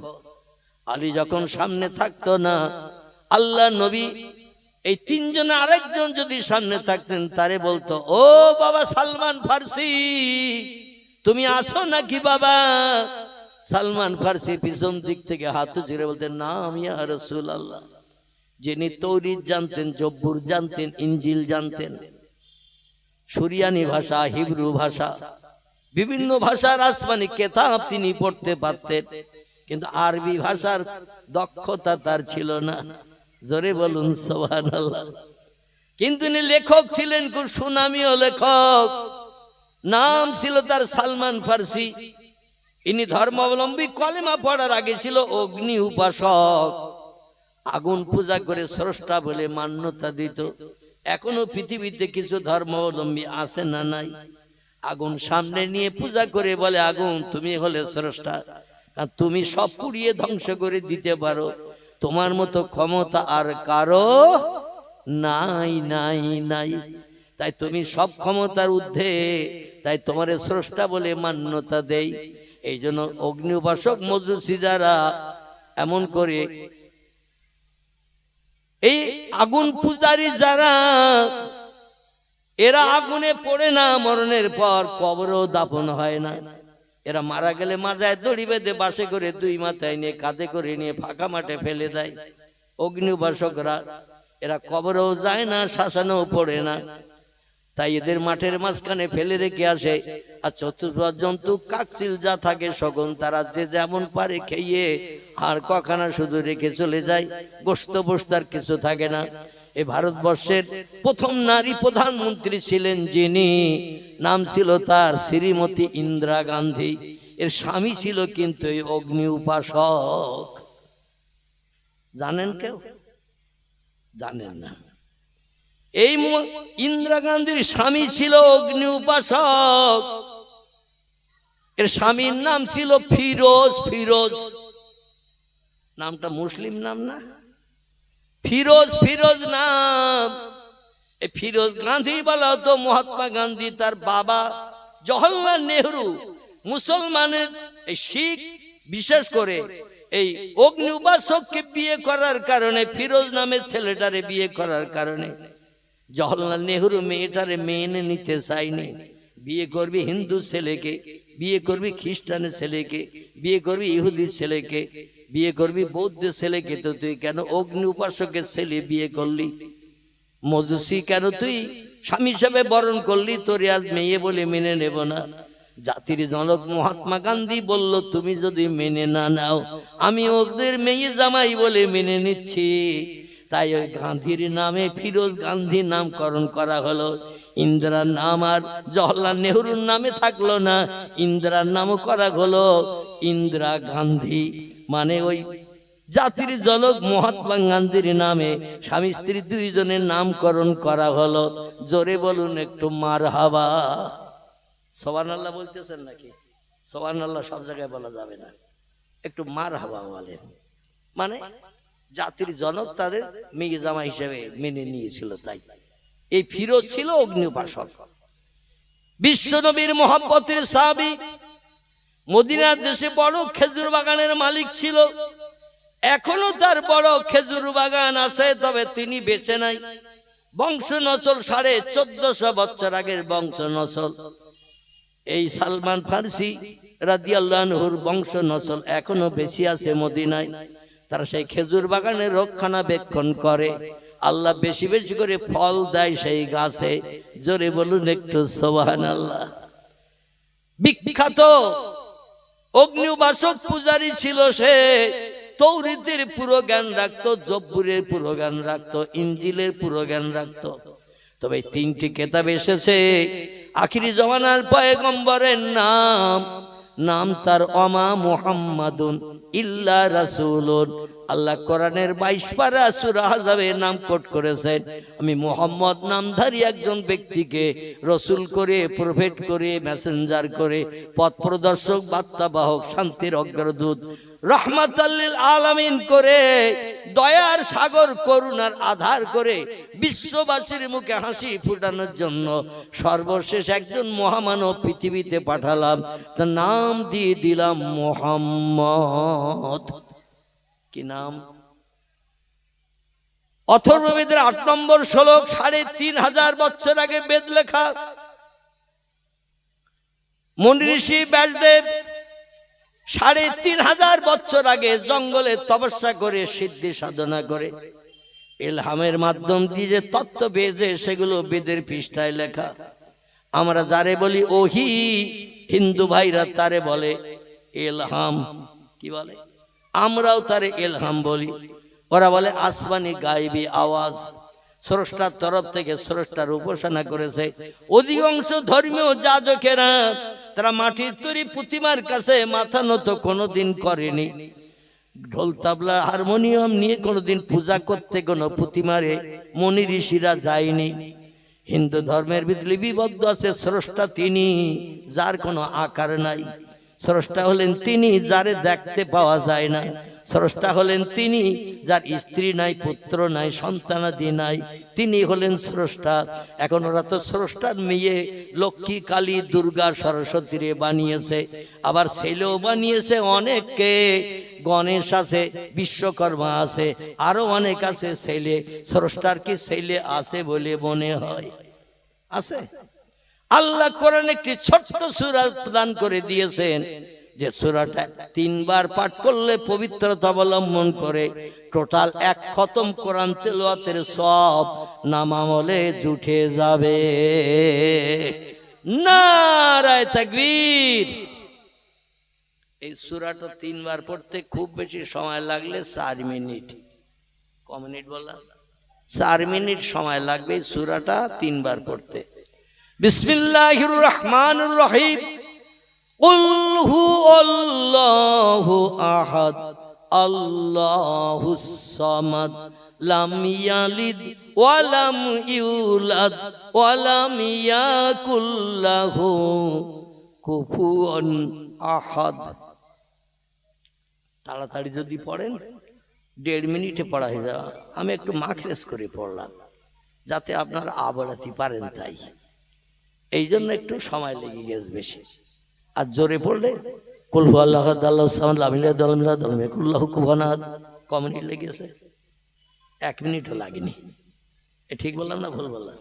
S1: আলী যখন সামনে থাকতো না, আল্লাহ নবী এই তিনজনে আরেকজন যদি সামনে থাকতেন তারে বলতো, ও বাবা সালমান ফার্সি, তুমি আসো নাকি বাবা? সালমান ফার্সি পিছন দিক থেকে হাত ঝেড়ে বলতেন, নাম ইয়া রাসূলুল্লাহ। যিনি তৌরিত জানতেন, জব্বুর জানতেন, ইনজিল জানতেন, সুরিয়ানি ভাষা, হিব্রু ভাষা, বিভিন্ন ভাষার আসমানি কেতাব তিনি পড়তে পারতেন, কিন্তু আরবি ভাষার দক্ষতা তার ছিল না। জোরে বলুন সুবহানাল্লাহ। কিন্তু ইনি লেখক ছিলেন, খুব সুনামীয় লেখক। নাম ছিল তার সালমান ফার্সি। ইনি ধর্মাবলম্বী, কলেমা পড়ার আগে ছিল অগ্নি উপাসক। আগুন পূজা করে স্রষ্টা বলে মান্যতা দিত। এখনো পৃথিবীতে কিছু ধর্মাবলম্বী আছে না নাই? আগুন সামনে নিয়ে পূজা করে বলে, আগুন তুমি হলে স্রষ্টা, আর তুমি সব পুড়িয়ে ধ্বংস করে দিতে পারো, তোমার মতো ক্ষমতা আর কারো নাই নাই নাই। তাই তুমি সব ক্ষমতার ঊর্ধ্বে, তাই তোমার স্রষ্টা বলে মান্যতা দেই। এই জন্য অগ্নি উপাসক মজুসি যারা এমন করে, এই আগুন পূজারী যারা, এরা আগুনে পড়ে না, মরণের পর কবরও দাফন হয় না। এরা মারা গেলে মাজায় দড়ি বেঁধে বাসে করে দুই মাথায় নিয়ে কাঁধে করে নিয়ে ফাঁকা মাঠে ফেলে দেয় অগ্নি উপাসকরা। এরা কবরেও যায় না, শ্মশানেও পড়ে না। তাই এদের মাঠের মাঝখানে ফেলে রেখে আসে। আর চতুর্থ জন্তু কাকসিল যা থাকে সকল তারা যে যেমন পারে খেয়ে আর কখানা শুধু রেখে চলে যায়, গোস্ত বস্তার কিছু থাকে না। এই ভারতবর্ষের প্রথম নারী প্রধানমন্ত্রী ছিলেন যিনি, নাম ছিল তার শ্রীমতী ইন্দিরা গান্ধী। এর স্বামী ছিল কিন্তু এই অগ্নি উপাসক। জানেন কেউ? জানেন না। এই ইন্দিরা গান্ধীর স্বামী ছিল অগ্নি উপাসক। এর স্বামীর নাম ছিল ফিরোজ। ফিরোজ নামটা মুসলিম নাম না? ফিরোজ, ফিরোজ নাম। এই ফিরোজ গান্ধী বলা হতো। মহাত্মা গান্ধী তার বাবা জওহরলাল নেহরু মুসলমানের এই শিখ বিশেষ করে এই অগ্নি উপাসককে বিয়ে করার কারণে, ফিরোজ নামের ছেলেটারে বিয়ে করার কারণে জওহরলাল নেহরু মেয়েটারে মেনে নিতে চাইনি। বিয়ে করবি হিন্দু ছেলেকে, বিয়ে করবি খ্রিস্টানের ছেলেকে, বিয়ে করবি ইহুদির ছেলেকে, বিয়ে করবি বৌদ্ধের ছেলেকে, তো তুই কেন অগ্নি উপাসকের ছেলে বিয়ে করলি? মজুসি কেন তুই স্বামী হিসেবে বরণ করলি? তোর আজ মেয়ে বলে মেনে নেব না। জাতির জনক মহাত্মা গান্ধী বলল, তুমি যদি মেনে না নাও, আমি ওদের মেয়ে জামাই বলে মেনে নিচ্ছি। তাই ওই গান্ধীর নামে ফিরোজ গান্ধী নামকরণ করা হলো। ইন্দিরার নাম আর জওহরলাল নেহরুর নামে থাকলো না, ইন্দিরার নামও করা হলো ইন্দিরা গান্ধী। মানে ওই জাতির জনক মহাত্মা গান্ধীর নামে স্বামী স্ত্রী দুইজনের নামকরণ করা হলো। জোরে বলুন একটু মারহাবা। সুবহানাল্লাহ বলতেছেন নাকি? সুবহানাল্লাহ সব জায়গায় বলা যাবে না, একটু মারহাবা বলেন। মানে জাতির জনক তাদের মেয়ে জামা হিসেবে মেনে নিয়েছিল। তাই এই ফিরোজ ছিল অগ্নি উপাসক, বিশ্ব নবীর মহব্বতের সাহাবী। মদিনার দেশে বড় খেজুর বাগানের মালিক ছিল। এখনো তার বড় খেজুর বাগান আছে, তবে তিনি বেঁচে নাই। বংশ নসল 1450 বছর আগের বংশ নসল। এই সালমান ফার্সি রাদিয়াল্লাহু আনহুর বংশ নসল এখনো বেশি আছে মদিনায়। তারা সেই খেজুর বাগানে রক্ষণাবেক্ষণ করে। আল্লাহ বেশি বেশি করে ফল দেয় সেই গাছে। জোরে বলুন একটু সুবহানাল্লাহ। বিখ্যাত অগ্নি উপাসক পূজারী ছিল সে। তৌরাতের পুরো জ্ঞান রাখতো, জব্বুরের পুরো জ্ঞান রাখতো, ইনজিলের পুরো জ্ঞান রাখতো। তবে তিনটি কিতাব এসেছে আখিরি জমানার পয়গম্বরের নাম তার ওমা মুহাম্মাদুন ইল্লা রাসূলুন। আল্লাহ কোরআনের 22 পারা সূরা আহজাবে নাম কোট করেছেন। আমি মুহাম্মদ নামধারী একজন ব্যক্তিকে রসুল করে, প্রফেট করে, মেসেঞ্জার করে, পথ প্রদর্শক, বার্তাবাহক, শান্তির অগ্রদূত, রহমাতাল লিল আলামিন করে, দয়ার সাগর, করুণার আধার করে, বিশ্ববাসীর মুখে হাসি ফুটানোর জন্য সর্বশেষ একজন মহামানব পৃথিবীতে পাঠালাম। তার নাম দিয়ে দিলাম মুহাম্মদ। কি নাম? অথর্ববেদের 8 নম্বর শ্লোক, 3500 বছর আগে বেদ লেখা। মুনি ঋষি ব্যাসদেব 3500 বছর আগে জঙ্গলে তপস্যা করে, সিদ্ধি সাধনা করে, ইলহামের মাধ্যম দিয়ে যে তত্ত্ব পেয়েছে সেগুলো বেদের পৃষ্ঠায় লেখা। আমরা যারে বলি ওহি, হিন্দু ভাইরা তারে বলে ইলহাম। কি বলে? আমরাও তারে ইলহাম বলি। ওরা বলে আসমানি গায়েবী আওয়াজ, স্রষ্টার তরফ থেকে স্রষ্টার উপাসনা করেছে। অধিকাংশ ধর্মীয় যাজকেরা তারা মাটির তৈরি প্রতিমার কাছে মাথা নত কোনোদিন করেনি। ঢোল তাবলা হারমোনিয়াম নিয়ে কোনোদিন পূজা করতে কোনো প্রতিমারে মুনি ঋষিরা যায়নি। হিন্দু ধর্মের ভিতরে লিপিবদ্ধ আছে স্রষ্টা তিনি, যার কোনো আকার নাই। স্রষ্টা হলেন তিনি, যারে দেখতে পাওয়া যায় না। স্রষ্টা হলেন তিনি, যার স্ত্রী নাই, পুত্র নাই, সন্তানাদি নাই। তিনি হলেন স্রষ্টা। এখন ওরা তো স্রষ্টার মেয়ে লক্ষ্মী, কালী, দুর্গা, সরস্বতীরে বানিয়েছে, আবার ছেলেও বানিয়েছে অনেককে। গণেশ আছে, বিশ্বকর্মা আছে, আরো অনেক আছে ছেলে। স্রষ্টার কি ছেলে আছে বলে মনে হয়? আছে? আল্লাহ কোরআনে একটি ছোট্ট সূরা প্রদান করে দিয়েছেন, যে সূরাটা 3 বার পাঠ করলে পবিত্রতা অবলম্বন করে টোটাল 1 খতম কোরআন তেলাওয়াতের সব নামামলে জুটে যাবে। নারায়ে তাকবীর। এই সূরাটা 3 বার পড়তে খুব বেশি সময় লাগলে 4 মিনিট। ক মিনিট বললাম? 4 মিনিট সময় লাগবে এই সূরাটা 3 বার পড়তে। বিসমিল্লাহির রহমানির রহিম। কুল হুয়াল্লাহু আহাদ আল্লাহুস সামাদ লাম ইয়ালিদ ওয়া লাম ইউলাদ ওয়া লাম ইয়াকুল লাহু কুফুয়ান আহাদ। তাড়াতাড়ি যদি পড়েন 1.5 মিনিটে পড়া হয়ে যাবে। আমি একটু মাখরেজ করে পড়লাম যাতে আপনারা আবরাতে পারেন, তাই এই জন্য একটু সময় লেগে গেছে বেশি। আর জোরে পড়লে কুল হুয়াল্লাহু আহাদ আল্লাহুস সামাদ লাম ইয়ালিদ ওয়া লাম ইউলাদ ওয়া লাম ইয়াকুল লাহু কুফুয়ান আহাদ। ক মিনিট লেগেছে? 1 মিনিটও লাগেনি। এ ঠিক বললাম না ভুল বললাম?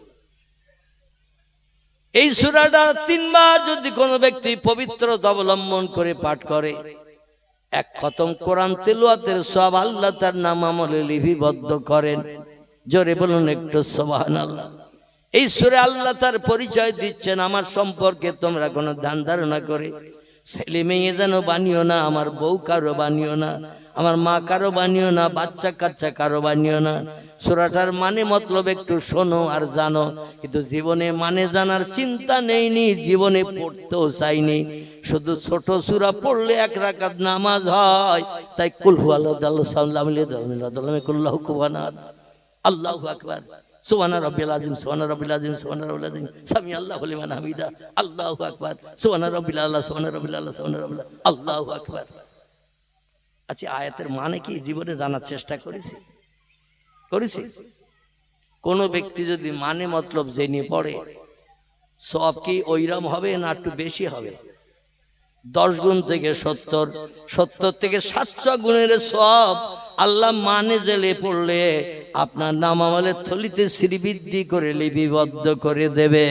S1: এই সূরাটা 3 বার যদি কোনো ব্যক্তি পবিত্রতা অবলম্বন করে পাঠ করে, 1 খতম কোরআন তেলাওয়াতের সওয়াব আল্লাহ তার নাম আমলে লিপিবদ্ধ করেন। জোরে বলুন একটু সুবহানাল্লাহ। এই সূরা আল্লাহ তার পরিচয় দিচ্ছেন, আমার সম্পর্কে তোমরা কোনো ধ্যান ধারণা করে ছেলে মেয়ে যেন বানিও না, আমার বউ কারো বানিও না, আমার মা কারো বানিও না, বাচ্চা কাচ্চা কারো বানিও না। সূরাটার মানে মতলব একটু শোনো আর জানো, কিন্তু জীবনে মানে জানার চিন্তা নেইনি, জীবনে পড়তেও চাইনি। শুধু ছোট সূরা পড়লে 1 রাকাত নামাজ হয়। তাই কুল হুয়াল্লাহু আল্লাহুস সামাদ লাম ইয়ালিদ ওয়া লাম ইউলাদ ওয়া লাম ইয়াকুল লাহু কুফুয়ান আহাদ। আল্লাহু আকবার। সুবহানা রাব্বিল আযীম, সুবহানা রাব্বিল আযীম, সুবহানা রাব্বিল আযীম, সামি আল্লাহু লিমান হামিদা, আল্লাহু আকবার, সুবহানা রাব্বিল আলা, সুবহানা রাব্বিল আলা, সুবহানা রাব্বিল আলা, আল্লাহু আকবার। আচ্ছা, আয়াতের মানে কি জীবনে জানার চেষ্টা করেছি? কোন ব্যক্তি যদি মানে মতলব জেনে পড়ে, সব কি ওইরকম হবে না একটু বেশি হবে? 10 গুণ থেকে 70, 70 থেকে 700 গুণের সব আল্লাহ মানে জেলে পড়লে আপনার নাম আমলের থলিতে শ্রীবৃদ্ধি করে লিপিবদ্ধ করে দেবে।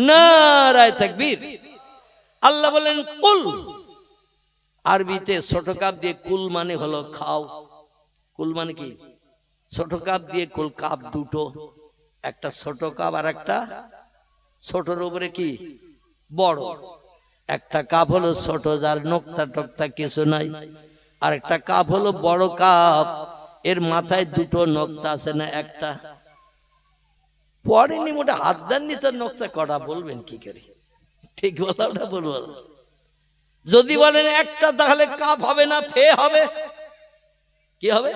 S1: নারায়ে তাকবীর। আল্লাহ বলেন কুল, আরবিতে ছোট কাপ দিয়ে কুল মানে হলো খাও। কুল মানে কি? ছোট কাপ দিয়ে কুল, কাপ দুটো, একটা ছোট কাপ আর একটা ছোটর উপরে কি বড়। একটা কাপ হলো ছোট, যার নোক্তা টোক্তা কিছু নাই, আর একটা কাপ হলো বড় কাপ, এর মাথায় দুটো নোক্তা আছে না একটা। পরে মোটা হাত দেননি, তার নোক্তা কটা বলবেন কি করে? ঠিক বলা বলবো। যদি বলেন একটা, তাহলে কাপ হবে না, ফে হবে। কি হবে?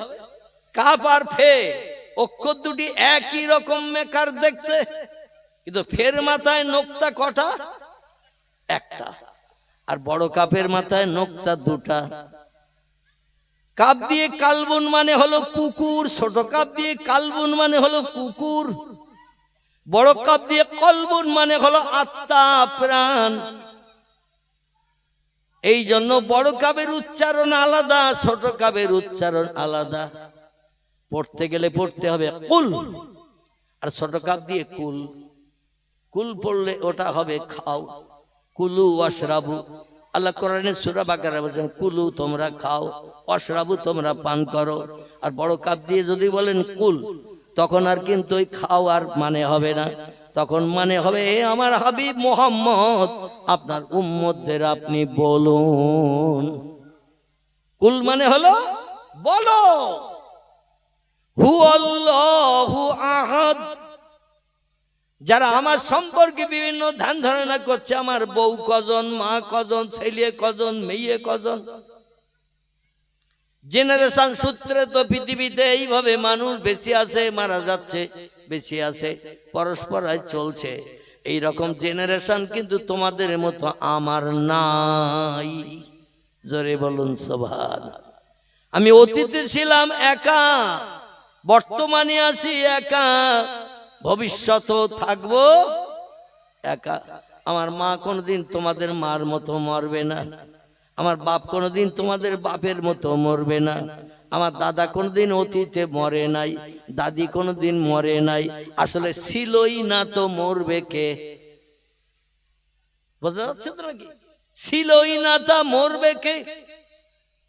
S1: কাপ আর ফে, অক্ষর দুটি একই রকম মেকার দেখতে, কিন্তু ফের মাথায় নোক্তা কটা? একটা। আর বড় কাপের মাথায় নোক্তা দুটা। কাপ দিয়ে কালবুন মানে হলো কুকুর, ছোট কাপ দিয়ে কালবুন মানে হলো কুকুর, বড় কাপ দিয়ে কলবুন মানে হলো আত্মা, প্রাণ। এই জন্য বড় কাপের উচ্চারণ আলাদা, ছোট কাপের উচ্চারণ আলাদা। পড়তে গেলে পড়তে হবে কুল, আর ছোট কাপ দিয়ে কুল। কুল পড়লে ওটা হবে খাও। কুলু ওয়াশরাবু, আল্লাহ কোরআনে সূরা বাকারা বলেছেন কুলু তোমরা খাও, ওয়াশরাবু তোমরা পান করো। আর বড় কাপ দিয়ে যদি বলেন কুল, তখন আর কিন্তু ওই খাও আর মানে হবে না, তখন মানে হবে এ আমার হাবিব মুহাম্মদ, আপনার উম্মতদের আপনি বলুন। কুল মানে হলো বলো। হু আল্লাহু আহাদ, যারা আমার সম্পর্কে বিভিন্ন ধ্যান ধারণা করছে, আমার বউ কজন, মা কজন, ছেলে কজন, মেয়ে কজন, জেনারেশন সূত্রে তো পৃথিবীতে এইভাবে মানুষ বেঁচে আছে, মারা যাচ্ছে, বেঁচে আছে, পরস্পর চলছে। এই রকম জেনারেশন কিন্তু তোমাদের মতো আমার নাই। জোরে বলুন সুবহান। আমি অতীতে ছিলাম একা, বর্তমানে আছি একা, ভবিষ্যতেও থাকবো একা। আমার মা কোনোদিন তোমাদের মার মতো মরবে না, আমার বাপ কোনোদিন তোমাদের বাপের মতো মরবে না, আমার দাদা কোনোদিন অতীতে মরে নাই, দাদি কোনোদিন মরে নাই। আসলে ছিলই না তো মরবে কে? বোঝা যাচ্ছে তো নাকি? ছিলই না তা মরবে কে?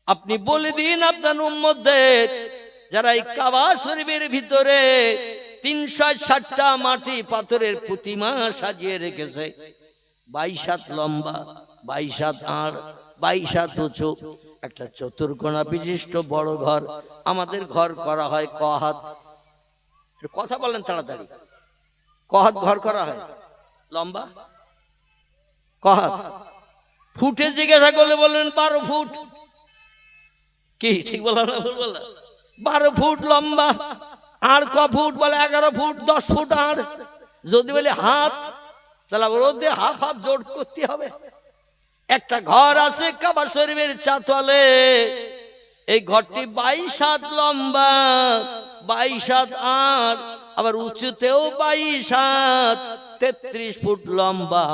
S1: আপনি বলে দিন আপনার উম্মতদের, যারা এই কাবা শরীফের ভিতরে 360টা মাটি পাথরের প্রতিমা সাজিয়ে রেখেছে, 22 হাত লম্বা, 22 হাত আড়, 22 হাত উঁচু, একটা চতুর্কোণা বিশিষ্ট বড় ঘর। আমাদের ঘর করা হয় ক হাত। কথা বলেন তাড়াতাড়ি। ক হাত ঘর করা হয়? লম্বা ক হাত? ফুটে জিজ্ঞাসা করলে বলবেন 12 ফুট। কি ঠিক বললাম না ভুল বললাম? 12 ফুট লম্বা। আর ক ফুট? বলে 11 ফুট, 10 ফুট আর। যদি বলে হাত, তাহলে ওর হাফ হাফ জোড় করতে হবে। একটা ঘর আছে কাবা শরীফের চাতলে, এই ঘরটি 22 হাত লম্বা, 22 হাত আর, আবার উঁচুতেও 22 হাত, 33 ফুট লম্বা,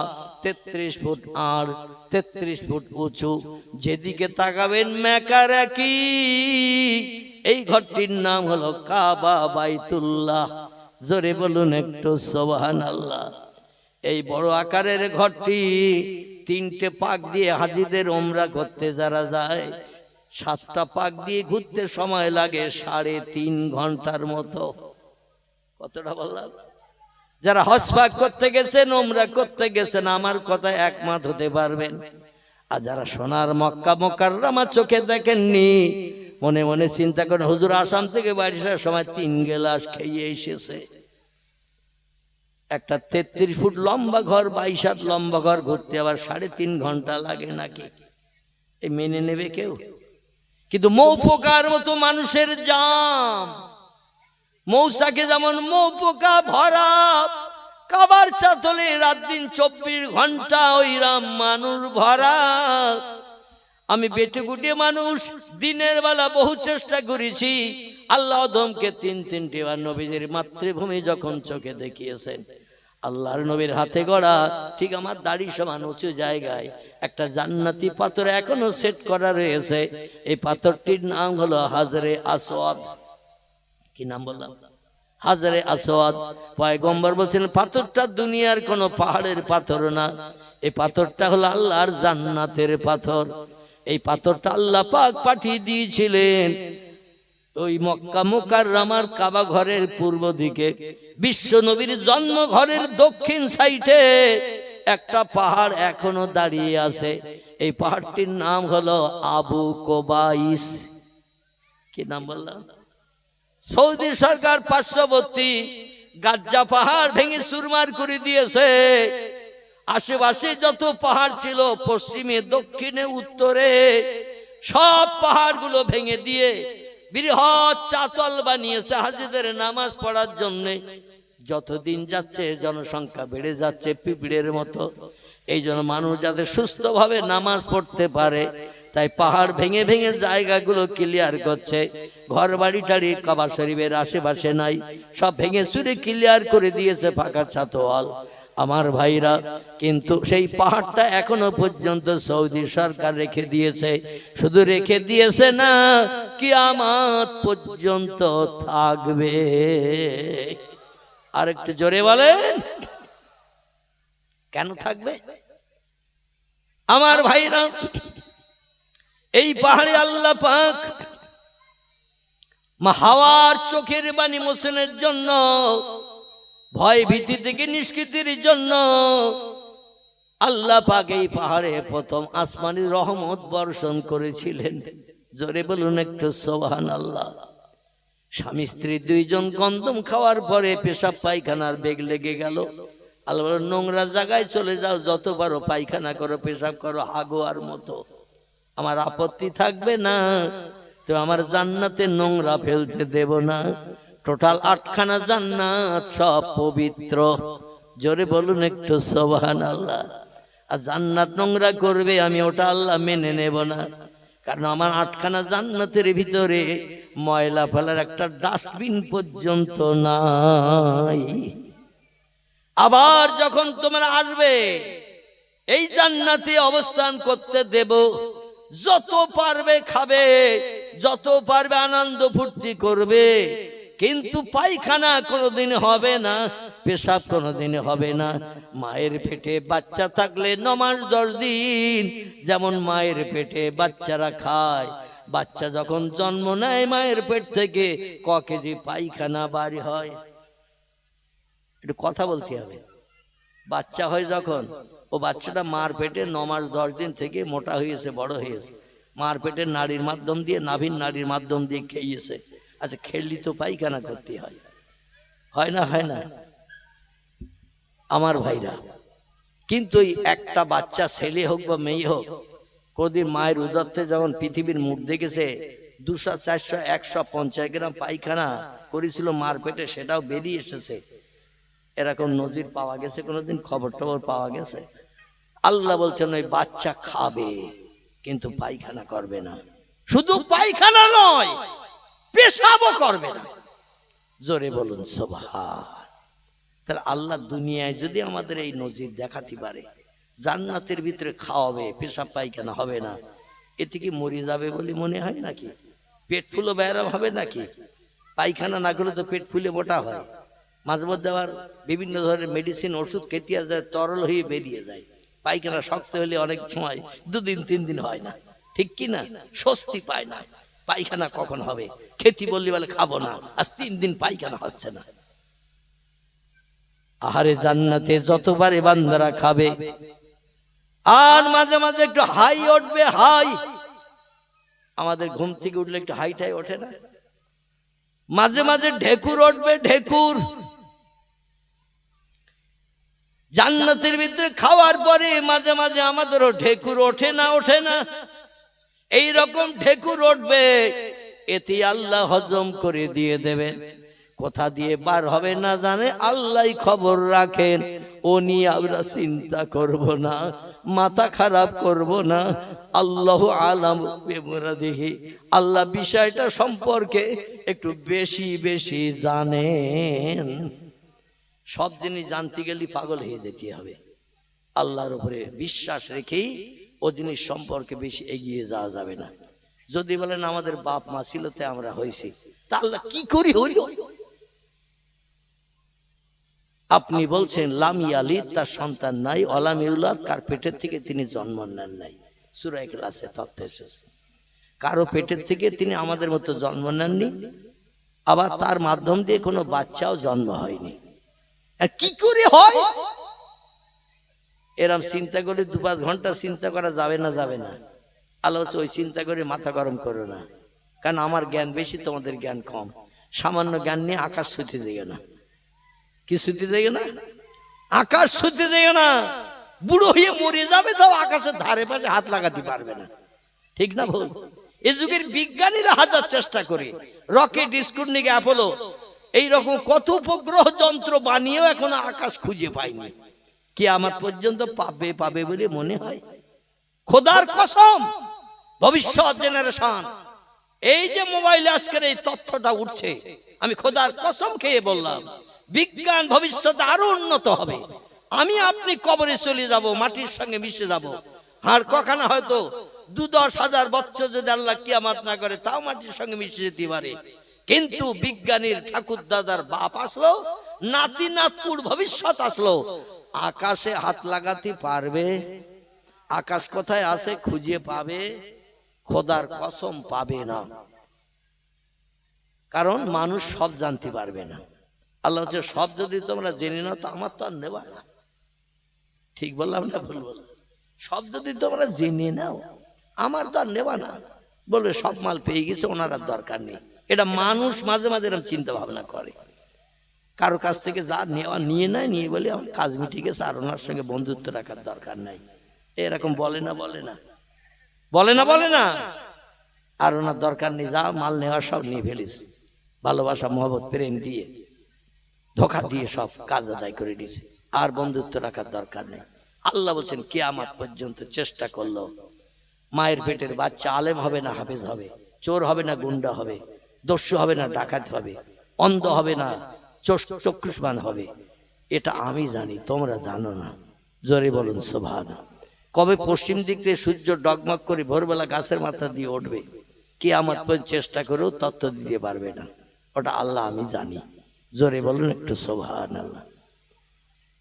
S1: 33 ফুট আর, 33 ফুট উঁচু। যেদিকে তাকাবেন মেকার একই। এই ঘরটির নাম হলো কাবা বাইতুল্লাহ। জোরে বলুন একটু সুবহানাল্লাহ। এই বড় আকারের ঘরটি 3টে পাক দিয়ে হাজিদের উমরা করতে যারা যায়, 7টা পাক দিয়ে ঘুরতে সময় লাগে 3.5 ঘন্টার মতো। কতটা বললাম? যারা হজ পাক করতে গেছেন, উমরা করতে গেছেন, আমার কথা একমত হতে পারবেন। আর যারা সোনার মক্কা মুকাররমা চোখে দেখেননি, মনে মনে চিন্তা করেন হুজুর আসাম থেকে বাড়ি আসার সময় 3 গ্লাস খেয়ে এসেছে। একটা 33 ফুট লম্বা ঘর, 22 হাত লম্বা ঘর ঘুরতে আবার 3.5 ঘন্টা লাগে নাকি? এই মেনে নেবে কেউ? কিন্তু মৌপোকার মতো মানুষের জাম, মৌসাকে যেমন মৌপোকা ভরা, কাবার চাতলে রাত দিন 24 ঘন্টা ওই রাম মানুষ ভরা। আমি বেটে গুটে মানুষ, দিনের বেলা বহু চেষ্টা করেছি। আল্লাহ আদমকে 3-3টে বার নবীদের মাতৃভূমি যখন চোখে দেখিয়েছেন, আল্লাহর নবীর হাতে গড়া ঠিক আমার দাড়ি সমান উঁচু জায়গায় একটা জান্নাতি পাথর এখনো সেট করা রয়েছে। এই পাথরটির নাম হলো হাজরে আসওয়াদ। কি নাম বললাম? হাজরে আসওয়াদ। পয়গম্বর বলছেন পাথরটা দুনিয়ার কোনো পাহাড়ের পাথর না, এই পাথরটা হলো আল্লাহর জান্নাতের পাথর। এই পাথরটা আল্লাহ পাক পাঠিয়ে দিয়েছিলেন ওই মক্কা মুকাররমার কাবা ঘরের পূর্ব দিকে, বিশ্ব নবীর জন্ম ঘরের দক্ষিণ সাইডে একটা পাহাড় এখনো দাঁড়িয়ে আছে। এই পাহাড়টির নাম হলো আবু কোবাইস। কি নাম বললাম? সৌদি সরকার পার্শ্ববর্তী গাজ্জা পাহাড় ভেঙে চুরমার করে দিয়েছে। আশেপাশে যত পাহাড় ছিল পশ্চিমে দক্ষিণে উত্তরে সব পাহাড়গুলো ভেঙে দিয়ে বৃহৎ চাতল বানিয়েছে হাজিদের নামাজ পড়ার জন্য। যতদিন যাচ্ছে জনসংখ্যা বেড়ে যাচ্ছে পিঁপড়ের মতো। এই জন্য মানুষ যাতে সুস্থভাবে নামাজ পড়তে পারে তাই পাহাড় ভেঙে ভেঙে জায়গাগুলো ক্লিয়ার করছে। ঘর বাড়ি টাড়ি কাবা শরীফের আশেপাশে নাই, সব ভেঙে চুরে ক্লিয়ার করে দিয়েছে ফাঁকা ছাতওয়াল। আমার ভাইরা, কিন্তু সেই পাহাড়টা এখনো পর্যন্ত সৌদি সরকার রেখে দিয়েছে। শুধু রেখে দিয়েছে না, কিয়ামত পর্যন্ত থাকবে। আর একটু জোরে বলেন, কেন থাকবে? আমার ভাইরা, এই পাহাড়ে আল্লাহ পাক হাওয়ার চোখের বাণী মোচনের জন্য, ভয় ভীতি থেকে নিষ্কৃতির জন্য আল্লাহ পাক এই পাহাড়ে প্রথম আসমানি রহমত বর্ষণ করেছিলেন। জোরে বলুন একটু সুবহানাল্লাহ। স্বামী স্ত্রী দুইজন কন্দম খাওয়ার পরে পেশাব পায়খানার বেগ লেগে গেল। আল্লাহ নোংরা জায়গায় চলে যাও, যত পারো পায়খানা করো, পেশাব করো হাগুয়ার মতো, আমার আপত্তি থাকবে না। তো আমার জান্নাতে নোংরা ফেলতে দেব না। টোটাল 8খানা জান্নাত সব পবিত্র। জোরে বলুন একটু সুবহানাল্লাহ। আর জান্নাত নোংরা করবে, আমি ওটা আল্লাহ মেনে নেব না। কারণ আমার 8খানা জান্নাতের ভিতরে ময়লা ফেলার একটা ডাস্টবিন পর্যন্ত নাই। আবার যখন তোমরা আসবে এই জান্নাতে অবস্থান করতে দেব, যত পারবে খাবে, যত পারবে আনন্দ ফুর্তি করবে, কিন্তু পায়খানা কোনোদিন হবে না, পেশাব কোনোদিন হবে না। মায়ের পেটে বাচ্চা থাকলে 9 মাস 10 দিন যেমন মায়ের পেটে বাচ্চারা খায়, বাচ্চা যখন জন্ম নেয় মায়ের পেট থেকে ক কেজি পায়খানা বাড়ি হয়। একটু কথা বলতে হবে। বাচ্চা হয় যখন, ও বাচ্চাটা মার পেটে 9 মাস 10 দিন থেকে মোটা হয়েছে, বড় হয়েছে, মার পেটের নাড়ির মাধ্যম দিয়ে, নাভির নাড়ির মাধ্যম দিয়ে খেয়েছে। আচ্ছা, খেললি তো পায়খানা করতে হয়, হয় না? হয় না আমার ভাইরা? কিন্তু ওই একটা বাচ্চা, ছেলে হোক বা মেয়ে হোক, কোনদিন মায়ের উদরতে যখন পৃথিবীর মুখ দেখেছে 200 400 150 গ্রাম পায়খানা করেছিল মার পেটে, সেটাও বেরিয়ে এসেছে, এরকম নজির পাওয়া গেছে? কোনোদিন খবর টবর পাওয়া গেছে? আল্লাহ বলছেন ওই বাচ্চা খাবে কিন্তু পায়খানা করবে না। শুধু পায়খানা নয়, পেশাবও করবে না। জোরে বলুন সুবহান। তাহলে আল্লাহ দুনিয়ায় যদি আমাদের এই নজির দেখাতে পারে, জান্নাতের ভিতরে খাওয়াবে, পেশাব পায়খানা হবে না, এতে কি মরে যাবে বলে মনে হয় নাকি? পেট ফুলে ব্যায়াম হবে নাকি? পায়খানা না করলে তো পেট ফুলে মোটা হয়। মাঝে মধ্যে আবার বিভিন্ন ধরনের মেডিসিন ওষুধ খেতে যায়, তরল হয়ে বেরিয়ে যায়। পায়খানা শক্ত হলে অনেক সময় 2 দিন 3 দিন হয় না, ঠিক কি না? স্বস্তি পায় না। পায়খানা কখন হবে? খেতে বললি বলে খাবো না, আজ 3 দিন পায়খানা হচ্ছে না। আহারে, জান্নাতে যতবারে বান্দারা খাবে, আর মাঝে মাঝে একটু হাই উঠবে, হাই। আমাদের ঘুম থেকে উঠলে একটু হাইটাই ওঠে না? মাঝে মাঝে ঢেকুর উঠবে, ঢেকুর। জান্নাতের ভিতরে খাওয়ার পরে মাঝে মাঝে আমাদেরও ঢেকুর ওঠে না? ওঠে না? এই রকম ঢেকুর উঠবে, এতে আল্লাহ হজম করে দিয়ে দেবেন। কোথা দিয়ে বার হবে না জানে আল্লাহই খবর রাখেন। ও নিয়ে আমরা চিন্তা করব না, মাথা খারাপ করব না। আল্লাহ আলাম বিমুরাদিহি, আল্লাহ বিষয়টা সম্পর্কে একটু বেশি বেশি জানেন। সব জিনিস জানতে গেলে পাগল হয়ে যেতে হবে। আল্লাহর উপরে বিশ্বাস রেখেই ও জিনিস সম্পর্কে বেশি এগিয়ে যাওয়া যাবে না। যদি বলেন আমাদের বাপ মা ছিল তে আমরা হয়েছি, তা আল্লাহ কি করি হইল? আপনি বলছেন লাম ইয়ালিদ, তার সন্তান নাই, অলাম ইউলাদ, কার পেটের থেকে তিনি জন্ম নেন নাই। সূরা ইখলাসে তথ্য এসেছে কারো পেটের থেকে তিনি আমাদের মতো জন্ম নেননি, আবার তার মাধ্যম দিয়ে কোনো বাচ্চাও জন্ম হয়নি। আর কি করে হয় এরম চিন্তা করে 2-5 ঘন্টা চিন্তা করা যাবে না? যাবে না। আল্লাহ বলছে ওই চিন্তা করে মাথা গরম করো না, কারণ আমার জ্ঞান বেশি, তোমাদের জ্ঞান কম। সামান্য জ্ঞান নিয়ে আকাশ ছুঁতে দেয় না। কি ছুঁতে দেয় না? আকাশ ছুঁতে দেয় না। বুড়ো হয়ে মরে যাবে, তাও আকাশের ধারে পাশে হাত লাগাতে পারবে না। ঠিক না ভুল? এই যুগের বিজ্ঞানীরা হাজার চেষ্টা করে, রকেট, স্পুটনিক, অ্যাপোলো এইরকম কত উপগ্রহ যন্ত্র বানিয়েও এখনো আকাশ খুঁজে পায়নি। কিয়ামত পর্যন্ত পাবে পাবে বলে মনে হয়। খোদার কসম, ভবিষ্যৎ জেনারেশন, এই যে মোবাইলে আজকের এই তথ্যটা উঠছে, আমি খোদার কসম খেয়ে বললাম, বিজ্ঞান ভবিষ্যতে আরো উন্নত হবে। আমি আপনি কবরে চলে যাব, মাটির সঙ্গে মিশে যাব, আর কখনো হয়তো 2-10 হাজার বছর যদি আল্লাহ কিয়ামত না করে, তাও মাটির সঙ্গে মিশে যেতে পারে। কিন্তু বিজ্ঞানীর ঠাকুর দাদার বাপ আসলো, নাতি নাতকুর ভবিষ্যৎ আসলো, আকাশে হাত লাগাতে পারবে? আকাশ কোথায় আছে খুঁজে পাবে? খোদার কসম পাবে না। কারণ মানুষ সব জানতে পারবে না। আল্লাহ হচ্ছে সব যদি তোমরা জেনে নাও, তো আমার তো আর নেবা না। ঠিক বললাম না ভুল বললাম? সব যদি তোমরা জেনে নাও, আমার তো আর নেবা না। বলবে সব মাল পেয়ে গেছে, ওনার আর দরকার নেই। এটা মানুষ মাঝে মাঝে এরকম চিন্তা ভাবনা করে। কারো কাছ থেকে যা নেওয়া নিয়ে নেয়, নিয়ে বলে আমার কাজ মিটে গেছে, আর ওনার সঙ্গে বন্ধুত্ব রাখার দরকার নাই। এরকম বলে না? বলে না? বলে না? বলে না? আর ওনার দরকার নেই, যা মাল নেওয়া সব নিয়ে ফেলিস, ভালোবাসা, মহব্বত, প্রেম দিয়ে, ধোঁকা দিয়ে সব কাজ আদায় করে দিয়েছে, আর বন্ধুত্ব রাখার দরকার নেই। আল্লাহ বলছেন কিয়ামত পর্যন্ত চেষ্টা করলো, মায়ের পেটের বাচ্চা আলেম হবে না হাফেজ হবে, চোর হবে না গুন্ডা হবে, দস্যু হবে না ডাকাত হবে, অন্ধ হবে না চক্ষুষ্মান হবে। এটা আমি জানি, তোমরা জানো না। জোরে বলুন সুবহানাল্লাহ। কবে পশ্চিম দিক থেকে সূর্য ডগমগ করে ভোরবেলা গাছের মাথা দিয়ে উঠবে, কিয়ামত পর্যন্ত চেষ্টা করেও তত্ত্ব দিতে পারবে না। ওটা আল্লাহ আমি জানি। জোরে বলুন একটু সুবহানাল্লাহ।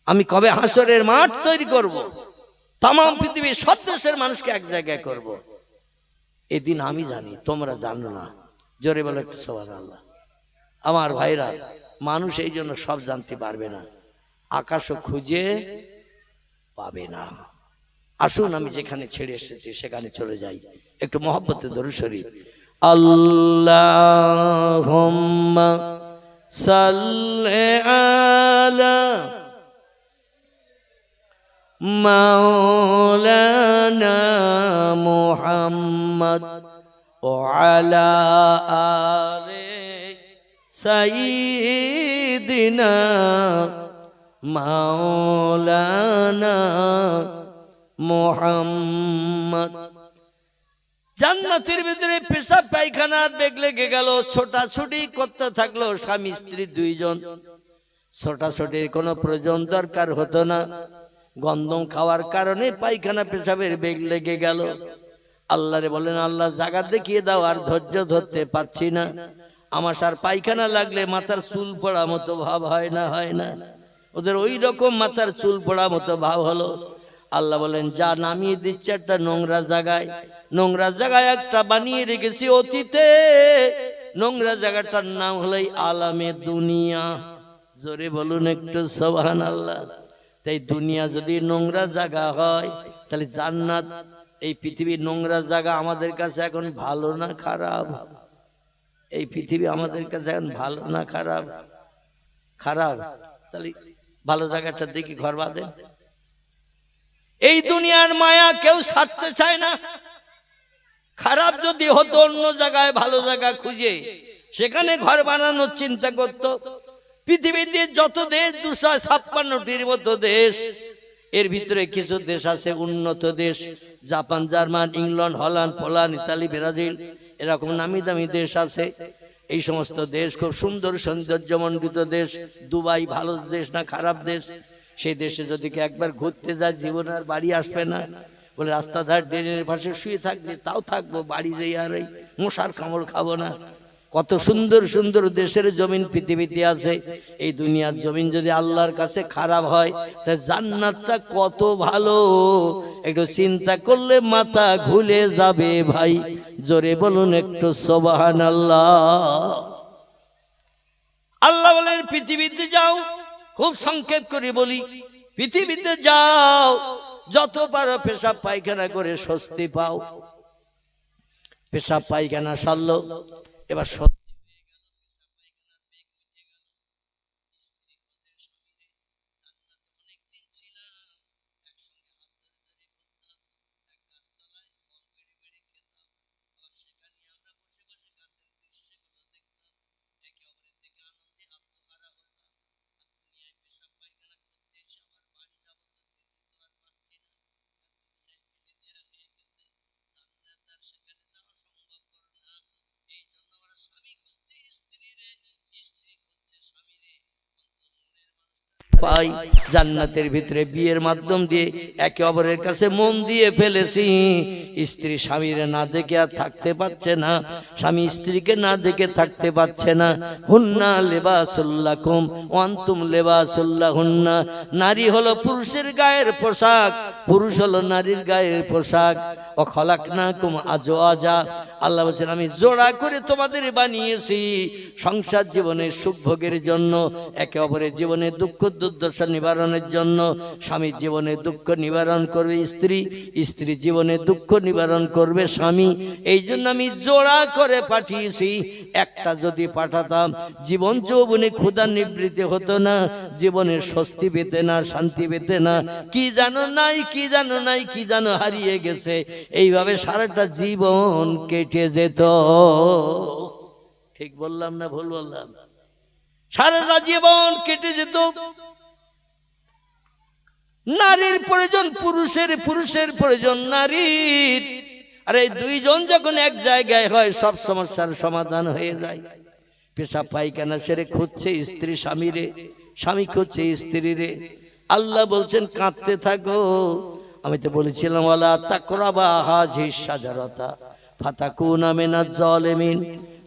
S1: আমি কবে হাসরের মাঠ তৈরি করব, তাম পৃথিবীর সব দেশের মানুষকে এক জায়গায় করব, এদিন আমি জানি, তোমরা জানো না। জোরে বলো একটু সুবহানাল্লাহ। আমার ভাইরা, মানুষ এই জন্য সব জানতে পারবে না, আকাশও খুঁজে পাবে না। আসুন আমি যেখানে ছেড়ে এসেছি সেখানে চলে যাই, একটু মহব্বতে দরুদ শরীফ। আল্লাহুম্মা সাল্লি আলা মাওলানা মুহাম্মদ ওয়া আলা আলি সাইয়্যিদিনা মাওলানা মুহাম্মদ। জান্নাতের ভিতরে পেশাব পায়খানার বেগ লেগে গেল, ছোটাছুটি করতে থাকলো স্বামী স্ত্রী দুইজন। ছোটাছুটির কোনো প্রয়োজন দরকার হতো না, গন্ধম খাওয়ার কারণে পায়খানা পেশাবের বেগ লেগে গেল। আল্লাহরে বলেন, আল্লাহ জায়গা দেখিয়ে দাও, আর ধৈর্য ধরতে পারছি না। আমার আর পায়খানা লাগলে মাথার চুল পড়া মতো ভাব হয় না? হয় না? ওদের ওই রকম মাথার চুল পড়া মতো ভাব হলো। আল্লাহ বলেন, যা নামিয়ে দিচ্ছে একটা নোংরা জায়গায়, নোংরা জায়গায় একটা বানিয়ে রেখেছি অতীতে, নোংরা জায়গাটার নাম হলো আলামে দুনিয়া। জোরে বলুন একটু সুবহানাল্লাহ। তাই দুনিয়া যদি নোংরা জায়গা হয়, তাহলে জান্নাত, এই পৃথিবীর নোংরা জায়গা আমাদের কাছে এখন ভালো না খারাপ? এই পৃথিবী আমাদের কাছে এখন ভালো না খারাপ? খারাপ। তাহলে ভালো জায়গাটা দেখি ঘর বাঁধেন। এই দুনিয়ার মায়া কেউ ছাড়তে চায় না। খারাপ যদি হতো অন্য জায়গায় ভালো জায়গা খুঁজে সেখানে ঘর বানানোর চিন্তা করত। পৃথিবীতে যত দেশ, 256টির মতো দেশ, এর ভিতরে কিছু দেশ আছে উন্নত দেশ, Japan, German, England, Holland, Poland, Italy, Brazil, এরকম নামি দামি দেশ আছে। এই সমস্ত দেশ খুব সুন্দর সৌন্দর্যমণ্ডিত দেশ। দুবাই ভালো দেশ না খারাপ দেশ? সেই দেশে যদি একবার ঘুরতে যায়, জীবন আর বাড়ি আসবে না। বলে রাস্তাধার ড্রেনের পাশে শুয়ে থাকলে তাও থাকবো, বাড়ি যেই আর এই মশার কামড় খাবো না। কত সুন্দর সুন্দর দেশের জমিন পৃথিবীতে আছে। এই দুনিয়ার জমিন যদি আল্লাহর কাছে খারাপ হয়, তা জান্নাতটা কত ভালো একটু চিন্তা করলে মাথা ঘুরে যাবে ভাই। জোরে বলুন একটু সুবহানাল্লাহ। আল্লাহ বলেন পৃথিবীতে যাও, খুব সংক্ষেপ করে বলি, পৃথিবীতে যাও, যত পারো পেশাব পায়খানা করে স্বস্তি পাও। পেশাব পায়খানা সারলো, এবার স্বস্তি পাই। জান্নাতের ভিতরে বিয়ের মাধ্যম দিয়ে একে অপরের কাছে মন দিয়ে ফেলেছি। স্ত্রী স্বামীর না দেখে আর থাকতে পারছে না, স্বামী স্ত্রীকে না দেখে থাকতে পারছে না। হুন্না লিবাসুল লাকুম ওয়া আনতুম লিবাসুল লাহুন্না। নারী হলো পুরুষের গায়ের পোশাক, পুরুষ হলো নারীর গায়ের পোশাক। ও খলাকনাকুম আজওয়াজা, আল্লাহ বলেন আমি জোড়া করে তোমাদের বানিয়েছি সংসার জীবনের সুখ ভোগের জন্য, একে অপরের জীবনে দুঃখ দুর্দশা নিবারণের জন্য। স্বামীর জীবনে দুঃখ নিবারণ করবে স্ত্রী, স্ত্রী জীবনে দুঃখ নিবারণ করবে স্বামী। এই জন্য আমি জোড়া করে পাঠিয়েছি। একটা যদি পাঠাতাম জীবন যৌবনে ক্ষুধা নিবৃত্তি হতো না, জীবনের স্বস্তি পেতে না, শান্তি পেতে না। কি জানো নাই, কি জানো নাই, কি জানো হারিয়ে গেছে, এইভাবে সারাটা জীবন কেটে যেত। ঠিক বললাম না ভুল বললাম? সারাটা জীবন কেটে যেত। নারীর প্রয়োজন পুরুষের, পুরুষের প্রয়োজন নারীর। আর এই দুইজন যখন এক জায়গায় হয়, সব সমস্যার সমাধান হয়ে যায়। পেশাব পায়খানা সেরে খুঁজছে স্ত্রী স্বামীরে, স্বামী খুঁজছে স্ত্রীরে। আল্লাহ বলছেন কাঁদতে থাকো। আমি তো বলেছিলাম ওয়ালা তাকরাবা হাযিহিশ শাজারাতা ফাতাকুনা মিনাজ জালিমিন।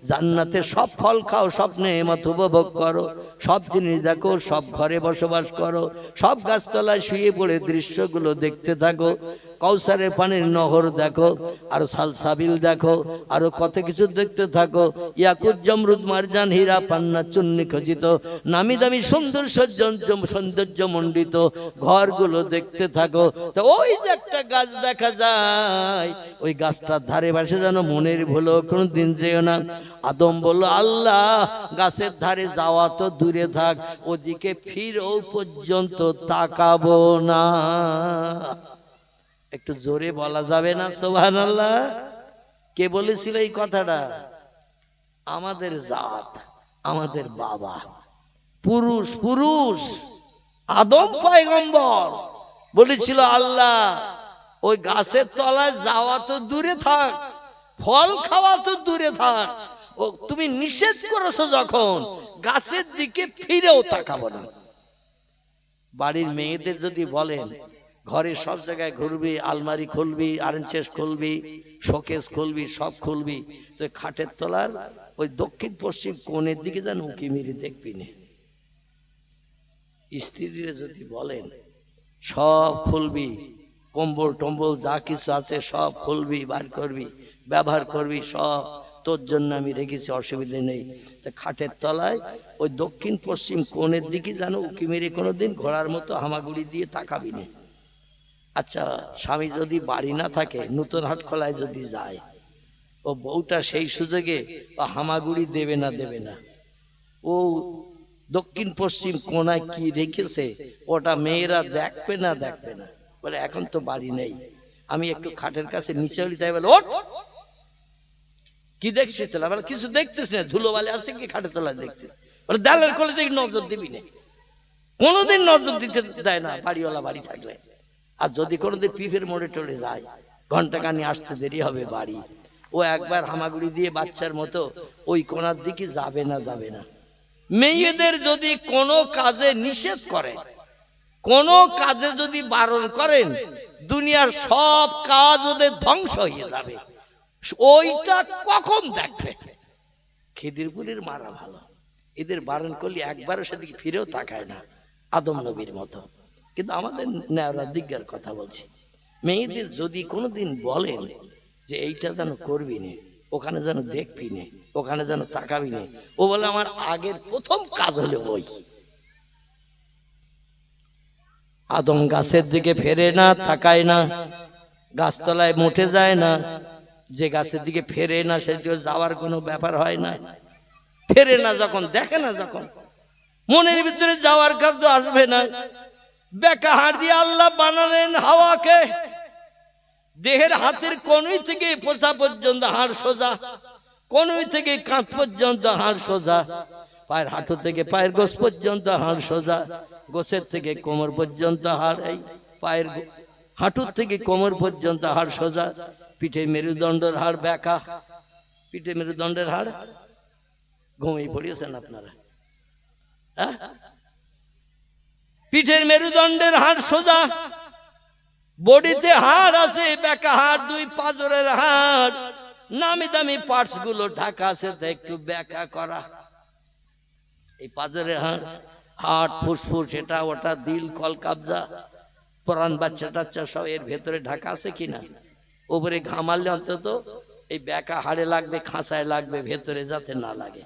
S1: জান্নাতে সব ফল খাও, সব নেয়ামত উপভোগ করো, সব জিনিস দেখো, সব ঘরে বসবাস করো, সব গাছতলায় শুয়ে পড়ে দৃশ্যগুলো দেখতে থাকো। কৌসারের পানির নহর দেখো, আর সালসাবিল দেখো, আরো কত কিছু দেখতে থাকো। ইয়াকুত জমরুদ মারজান হীরা পান্না চুন্নি খচিত নামি দামি সৌন্দর্য মণ্ডিত ঘরগুলো দেখতে থাকো। তো ওই যে একটা গাছ দেখা যায়, ওই গাছটার ধারে পাশে যেন মনের ভুলো কোনো দিন যেও না। আদম বলল আল্লাহ গাছের ধারে যাওয়া তো দূরে থাক, ওদিকে ফিরেও পর্যন্ত তাকাবো না। একটু জোরে বলা যাবে না সুবহানাল্লাহ? কে বলেছিল এই কথাটা? আমাদের জাত, আমাদের বাবা, পুরুষ পুরুষ আদম পয়গম্বর বলেছিল আল্লাহ ওই গাছের তলায় যাওয়া তো দূরে থাক, ফল খাওয়া তো দূরে থাক, ও তুমি নিষেধ করেছো যখন, গাছের দিকে ফিরেও তাকাবো না। বাড়ির মেয়েদের যদি বলেন ঘরে সব জায়গায় ঘুরবি, আলমারি খুলবি, আরেঞ্চেস খুলবি, শোকেস খুলবি, সব খুলবি, তো খাটের তলার ওই দক্ষিণ পশ্চিম কোণের দিকে যেন উঁকি মেরে দেখবি না। স্ত্রীরা যদি বলেন সব খুলবি, কম্বল টম্বল যা কিছু আছে সব খুলবি, বার করবি, ব্যবহার করবি, সব তোর জন্য আমি রেখেছি, অসুবিধা নেই। তা খাটের তলায় ওই দক্ষিণ পশ্চিম কোণের দিকে যেন উঁকি মেরে কোনোদিন ঘোড়ার মতো হামাগুড়ি দিয়ে তাকাবি না। আচ্ছা, স্বামী যদি বাড়ি না থাকে, নতুন হাট খোলায় যদি যায়, ও বউটা সেই সুযোগে ও হামাগুড়ি দেবে না, দেবে না। ও দক্ষিণ পশ্চিম কোণায় কি রেখেছে ওটা মেয়েরা দেখবে না, দেখবে না। বলে এখন তো বাড়ি নেই, আমি একটু খাটের কাছে নিচে হলি, তাই বলে ওঠ, কি দেখছিস? বলে কিছু দেখতেছ না, ধুলো বালি আছে কি খাটের তলায় দেখছিস? বলে দেয়ালের কোলে দেখি নজর দিবি না। কোনোদিন নজর দিতে দেয় না বাড়িওয়ালা বাড়ি থাকলে। আর যদি কোনোদিন পিফের মোড়ে টড়ে যায়, ঘন্টা কানি আসতে দেরি হবে বাড়ি, ও একবার হামাগুড়ি দিয়ে বাচ্চার মতো ওই কোণার দিকে যাবে না, যাবে না। মেয়েদের যদি কোনো কাজে নিষেধ করেন, কোনো কাজে যদি বারণ করেন, দুনিয়ার সব কাজ ওদের ধ্বংস হয়ে যাবে। ওইটা কখন দেখবে? খিদিরপুরের মারা ভালো, এদের বারণ করলে একবারও সেদিকে ফিরেও তাকায় না, আদম নবীর মতো। কিন্তু আমাদের ন্যায়রা দিগ্গার কথা বলছি, মেয়েদের যদি কোনোদিন বলেন যে এইটা যেন করবি নে, ওখানে যেন দেখবি নে, ওখানে যেন তাকাবি নে, ও বলে আমার আগের প্রথম কাজ হলো ওই। আদম গাছের দিকে ফেরে না, তাকায় না, গাছতলায় মোটে যায় না। যে গাছের দিকে ফেরে না সেদিকে যাওয়ার কোনো ব্যাপার হয় না। ফেরে না যখন, দেখে না যখন, মনের ভিতরে যাওয়ার কাজ তো আসবে না। বেকা হাড় দিয়ে আল্লাহ বানালেন হাওয়াকে, দেহের হাতের কনুই থেকে পোষা পর্যন্ত হাড় সোজা, কনুই থেকে কাঁধ পর্যন্ত হাড় সোজা, পায়ের হাঁটু থেকে পায়ের গোছ পর্যন্ত হাড় সোজা, গোছের থেকে কোমর পর্যন্ত হাড়, এই পায়ের হাঁটুর থেকে কোমর পর্যন্ত হাড় সোজা, পিঠে মেরুদণ্ডের হাড় বেঁকা, পিঠে মেরুদণ্ডের হাড়। ঘুমিয়ে পড়িয়েছেন আপনারা? হ্যাঁ, পিঠের মেরুদণ্ডের হাড় সোজা, বডিতে হাড় আছে বেঁকা হাড়, দুই পাঁজরের হাড়, নামি দামি পার্টস গুলো ঢাকা আছে, তা একটু বেঁকা করা। এই পাঁজরের হাড়, হার্ট, ফুসফুস, এটা ওটা, দিল, কলকাবজা, প্রাণ, বাচ্চা টাচ্চা সব এর ভেতরে ঢাকা আছে কিনা? উপরে ঘামালে অন্তত এই বেঁকা হাড়ে লাগবে, খাঁচায় লাগবে, ভেতরে যাতে না লাগে,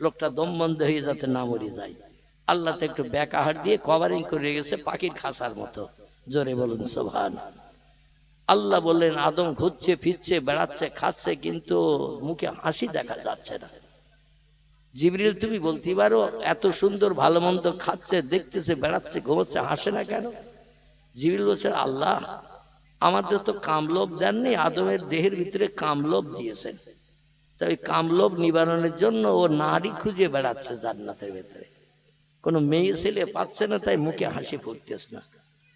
S1: লোকটা দম বন্ধ হয়ে যাতে না মরে যায়। আল্লাহ তো একটু বেঁকা হাড় দিয়ে কভারিং করে গেছে পাখির খাঁচার মতো। জোরে বলুন সুবহান। আল্লাহ বললেন আদম ঘুরছে ফিরছে বেড়াচ্ছে খাচ্ছে, কিন্তু মুখে হাসি দেখা যাচ্ছে না। জিবরিল তুমি বলতে পারো এত সুন্দর ভালো মন্দ খাচ্ছে, দেখতেছে, বেড়াচ্ছে, ঘুমাচ্ছে, হাসে না কেন? জিবরিল বলছে আল্লাহ আমাদের তো কামলোভ দেননি, আদমের দেহের ভিতরে কামলোভ দিয়েছেন, তাই কামলোভ নিবারণের জন্য ও নারী খুঁজে বেড়াচ্ছে জান্নাতের ভেতরে, কোনো মেয়ে ছেলে পাচ্ছে না, তাই মুখে হাসি ফুটতেছে না।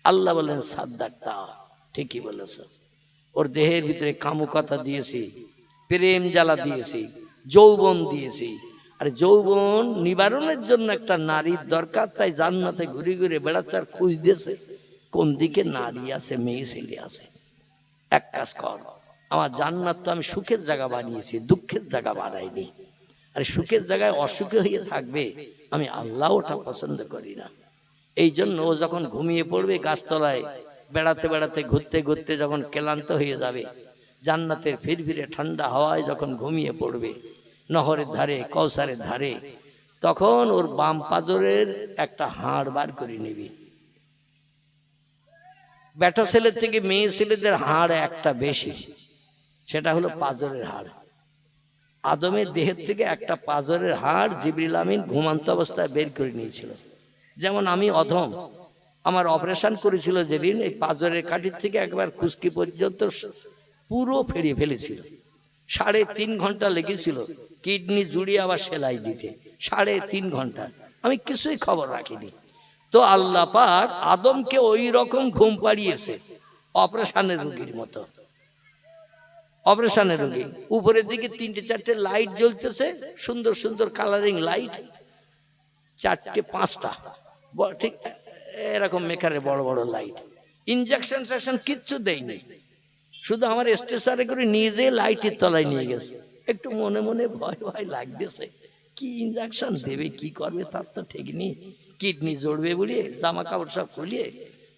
S1: আল্লাহ বলেন সাদ্দাকতা, ঠিকই বলেছ, ওর দেহের ভিতরে কামুকতা দিয়েছি, প্রেম জ্বালা দিয়েছি, যৌবন দিয়েছি। আর যৌবন নিবারণের জন্য একটা নারীর দরকার, তাই জান্নাতে ঘুরে ঘুরে বেড়াচ্ছে আর খুঁজ দিয়েছে কোন দিকে নারী আছে, মেয়ে ছেলে আছে। এক কাজ কর, আমার জান্নাত তো আমি সুখের জায়গা বানিয়েছি, দুঃখের জায়গা বানাইনি। আর সুখের জায়গায় অসুখে হয়ে থাকবে, আমি আল্লাহ ওটা পছন্দ করি না। এই জন্য ও যখন ঘুমিয়ে পড়বে গাছতলায়, বেড়াতে বেড়াতে ঘুরতে ঘুরতে যখন ক্লান্ত হয়ে যাবে, জান্নাতের ফিরফিরে ঠান্ডা হাওয়ায় যখন ঘুমিয়ে পড়বে নহরের ধারে, কৌসারের ধারে, তখন ওর বাম পাজরের একটা হাড় বার করে নিবি। বেটা ছেলের থেকে মেয়ে ছেলেদের হাড় একটা বেশি, সেটা হলো পাজরের হাড়। আদমের দেহের থেকে একটা পাজরের হাড় জিবরিল আমিন ঘুমান্ত অবস্থায় বের করে নিয়েছিল। যেমন আমি অধম, আমার অপারেশন করেছিল যেদিন, এই পাজরের কাঠির থেকে একবার কুস্কি পর্যন্ত পুরো ফেরিয়ে ফেলেছিল। 3.5 ঘন্টা লেগেছিল কিডনি জুড়িয়ে আবার সেলাই দিতে, 3.5 ঘন্টা। আমি কিছুই খবর রাখিনি। তো আল্লাহ পাক আদমকে ওই রকম ঘুম পাড়িয়েছে, অপারেশনের রোগীর মতো। অপারেশনের রোগী, উপরের দিকে 3-4টে লাইট জ্বলতেছে, সুন্দর সুন্দর কালারিং লাইট, 4-5টা ঠিক এরকম মেকারে বড় বড় লাইট। ইনজেকশন ট্রেকশন কিচ্ছু দেয়নি, শুধু আমার স্ট্রেচারে করে নিয়ে যেয়ে লাইটের তলায় নিয়ে গেছে। একটু মনে মনে ভয় ভয় লাগতেছে, কি ইনজেকশন দেবে, কি করবে তার তো ঠিক নেই। কিডনি জড়বে বলিয়ে জামা কাপড় সব খুলিয়ে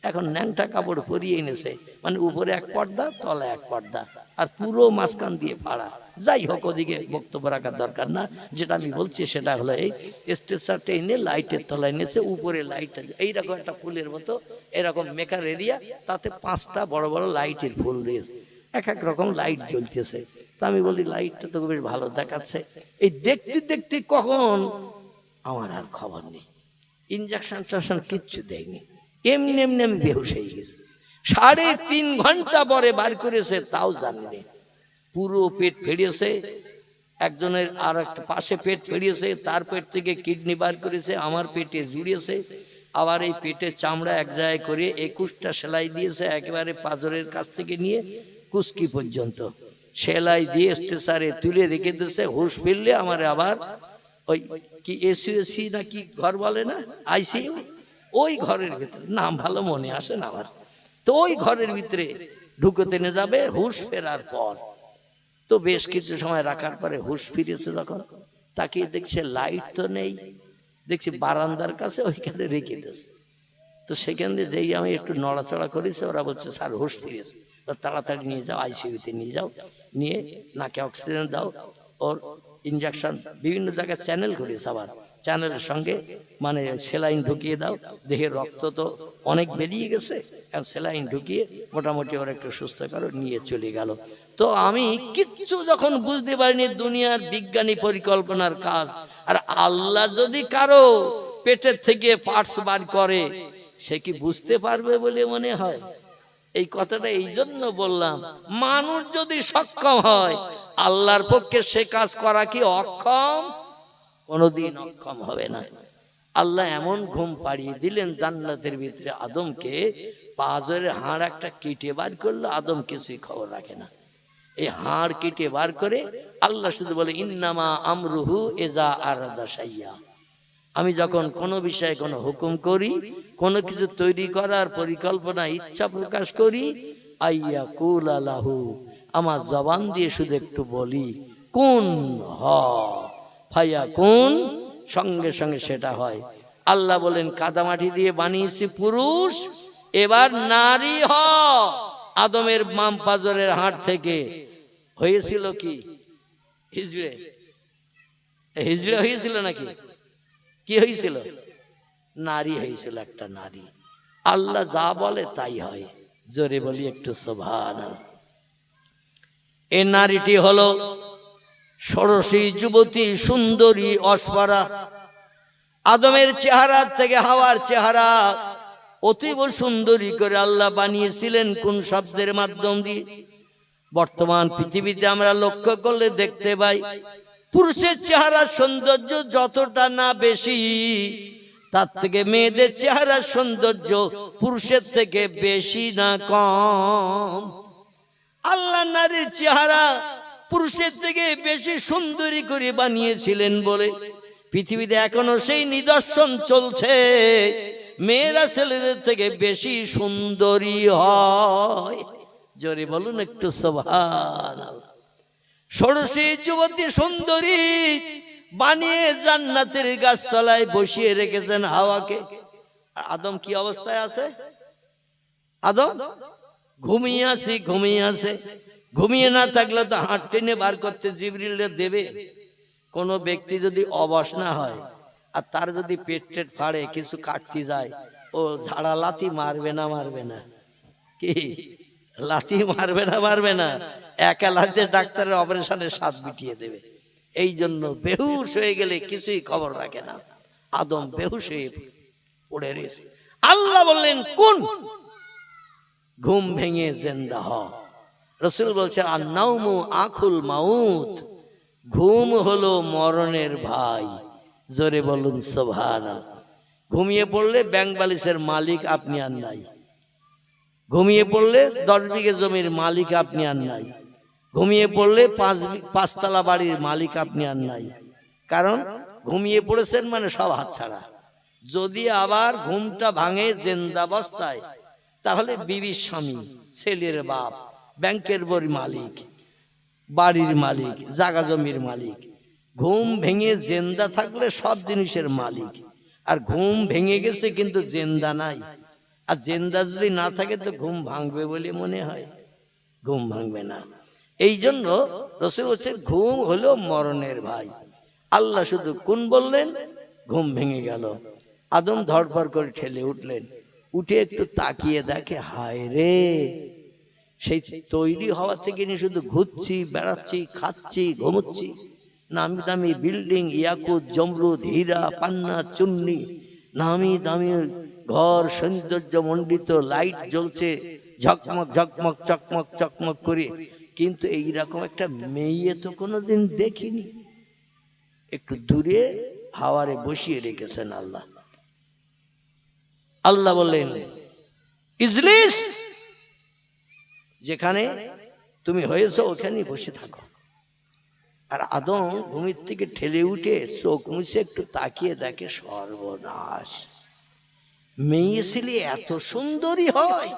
S1: এখন ন্যাংটা কাপড় পরিয়ে এনেছে, মানে উপরে এক পর্দা তলায় এক পর্দা, আর পুরো মাঝখান দিয়ে ফাড়া। যাই হোক, ওদিকে বক্তব্য রাখার দরকার না। যেটা আমি বলছি সেটা হলো এই স্ট্রেচারটা এনে লাইটের তলায় এনেছে, উপরে লাইটটা এইরকম একটা ফুলের মতো, এরকম মেকার এরিয়া, তাতে 5টা বড় বড় লাইটের ফুল রয়েছে, এক এক রকম লাইট জ্বলতেছে। তা আমি বলি লাইটটা তো বেশ ভালো দেখাচ্ছে। এই দেখতে দেখতে কখন আমার আর খবর নেই, ইনজেকশন টেকশন কিচ্ছু দেয়নি, এমনি এমনি আমি বেহুশ হয়ে গেছি। 3.5 ঘন্টা পরে বার করেছে, তাও জানি পুরো পেট ফেড়িয়েছে একজনের, আর একটা পাশে পেট ফেড়িয়েছে, তার পেট থেকে কিডনি বার করেছে, আমার পেটে জুড়িয়েছে, আবার এই পেটের চামড়া এক জায়গায় করে 21টা সেলাই দিয়েছে, একেবারে পাজরের কাছ থেকে নিয়ে কুস্কি পর্যন্ত সেলাই দিয়ে স্ট্রেচারে তুলে রেখে দিয়েছে। হুঁশ ফিরলে আমার আবার ওই কি এসি না কি ঘর বলে না, আইসিইউ, ওই ঘরের ভিতরে, নাম ভালো মনে আসে না আমার, তো ওই ঘরের ভিতরে ঢুকতে নিয়ে যাবে হুঁশ ফেরার পর। তো বেশ কিছু সময় রাখার পরে হুঁশ ফিরেছে যখন, তাকিয়ে দেখছে লাইট তো নেই, দেখছি বারান্দার কাছে ওইখানে রেখে দিয়েছে। তো সেখান দিয়ে যেই আমি একটু নড়াচড়া করেছি, ওরা বলছে স্যার হুঁশ ফিরেছে, তাড়াতাড়ি নিয়ে যাও, আইসিইউতে নিয়ে যাও, নিয়ে নাকে অক্সিজেন দাও, ওর ইঞ্জেকশন বিভিন্ন জায়গায় চ্যানেল করেছে, আবার চ্যানেলের সঙ্গে মানে সেলাইন ঢুকিয়ে দাও, দেহে রক্ত তো অনেক বেরিয়ে গেছে, এখন সেলাইন ঢুকিয়ে মোটামুটি ওর একটু সুস্থ করো, নিয়ে চলে গেল। তো আমি কিচ্ছু যখন বুঝতে পারিনি দুনিয়ার বিজ্ঞানী পরিকল্পনার কাজ, আর আল্লাহ যদি কারো পেটের থেকে পার্টস বার করে সে কি বুঝতে পারবে বলে মনে হয়? এই কথাটা এই জন্য বললাম, মানুষ যদি সক্ষম হয় আল্লাহর পক্ষে সে কাজ করা কি অক্ষম? কোনোদিন অক্ষম হবে না। আল্লাহ এমন ঘুম পাড়িয়ে দিলেন জান্নাতের ভিতরে আদমকে, পাঁজরের হাড় একটা কেটে বার করলো, আদম কিছুই খবর রাখে না। এই হাড় কেটে বার করে আল্লাহ শুধু বলে ইন্নামা আমরুহু ইজা আরাদা শাইয়া, আমি যখন কোনো বিষয়ে কোনো হুকুম করি, কোনো কিছু তৈরি করার পরিকল্পনা ইচ্ছা প্রকাশ করি, আইয়া কুল আলাহু, আমার জবান দিয়ে শুধু একটু বলি কুন হ ফায়া কুন, সঙ্গে সঙ্গে সেটা হয়। আল্লাহ বলেন কাদামাটি দিয়ে বানিয়েছি পুরুষ, এবার নারী হ। আদমের মাম পাজরের হাড় থেকে হয়েছিল কি হিজড়ে? হিজড়ে হয়েছিল নাকি? কি হয়েছিল? নারী হয়েছিল, একটা নারী। আল্লাহ যা বলে তাই হয়, জোরে বলি একটু সুবহানাল্লাহ। এই নারীটি হলো ষোড়শী যুবতী, সুন্দরী, অস্পরা। আদমের চেহারা থেকে হাওয়ার চেহারা অতীব সুন্দরী করে আল্লাহ বানিয়েছিলেন কোন শব্দের মাধ্যম দিয়ে? বর্তমান পৃথিবীতে আমরা লক্ষ্য করলে দেখতে পাই পুরুষের চেহারা সৌন্দর্য যতটা না বেশি, তার থেকে মেয়েদের চেহারা সৌন্দর্য পুরুষের থেকে বেশি না কম। আল্লাহ নারীর চেহারা পুরুষের থেকে বেশি সুন্দরী করে বানিয়েছিলেন বলে পৃথিবীতে এখনো সেই নিদর্শন চলছে, মেয়েরা ছেলেদের থেকে বেশি সুন্দরী হয়। জোরে বলুন একটু সুবহানাল্লাহ। ষোড়শী যুবতী সুন্দরী বানিয়ে জান্নাতের গাছতলায় বসিয়ে রেখেছেন হাওয়াকে। আদম কি অবস্থায় আছে? আদম ঘুমিয়ে আছে, ঘুমিয়ে আছে। ঘুমিয়ে না থাকলে তো হাত টেনে বার করতে জিবরিল দেবে। কোনো ব্যক্তি যদি অবশ না হয় আর তার যদি পেট টেট ফাড়ে, কিছু কাটতে যায়, ও ঝাড়া লাথি মারবে না? মারবে না? কি লাথি মারবে না? মারবে না? একা লাথিতে ডাক্তারের অপারেশনে সাত বিটিয়ে দেবে। এই জন্য বেহুশ হয়ে গেলে কিছুই খবর রাখে না। আদম বেহুশ হয়ে পড়ে রয়েছে। আল্লাহ বললেন কোন, ঘুম ভেঙে জিন্দা হ। রাসূল বলছে আন-নাওমু আখুল মাউত, ঘুম হলো মরণের ভাই। জোরে বলুন সুবহানাল্লাহ। ঘুমিয়ে পড়লে ব্যাংক বালিশের মালিক আপনি আর নাই। ঘুমিয়ে পড়লে 10 বিঘে জমির মালিক আপনি আর নাই। ঘুমিয়ে পড়লে 5 তলা বাড়ির মালিক আপনি আর নাই। কারণ ঘুমিয়ে পড়েছেন মানে সব হাতছাড়া। যদি আবার ঘুমটা ভাঙে জিন্দাবস্থায়, তাহলে বিবির স্বামী, ছেলের বাপ, ব্যাংকের বড় মালিক, বাড়ির মালিক, জাগা জমির মালিক। ঘুম ভেঙে জিন্দা থাকলে সব জিনিসের মালিক। আর ঘুম ভেঙে গেছে কিন্তু জিন্দা নাই। আর জিন্দা যদি না থাকে তো ঘুম ভাঙবে বলে মনে হয়? ঘুম ভাঙবে না। এই জন্য রাসূল বলছেন ঘুম হলো মরণের ভাই। আল্লাহ শুধু কোন বললেন, ঘুম ভেঙে গেল। আদম ধড়ফড় করে ঠেলে উঠলেন, উঠে একটু তাকিয়ে দেখে হায় রে, সেই তৈরি হওয়া থেকে নিয়ে শুধু ঘুরছি, বেড়াচ্ছি, খাচ্ছি, ঘুমোচ্ছি। নামি দামি বিল্ডিং, ইয়াকুত, জমরুদ, হীরা, পান্না, চুন্নি, নামি দামি ঘর, সৌন্দর্য মণ্ডিত, লাইট জ্বলছে ঝকমক ঝকমক চকমক চকমক করে। কিন্তু এইরকম একটা মেয়ে তো কোনোদিন দেখিনি। একটু দূরে হাওয়ারে বসিয়ে রেখেছেন আল্লাহ। আল্লাহ বললেন ইজলিস, যেখানে তুমি হয়েছো ওখানেই বসে থাকো। আর আদম ঘুমের থেকে ঠেলে উঠে চোখ মুছে একটু তাকিয়ে দেখে সর্বনাশ, মেয়ে ছেলে এত সুন্দরী হয়,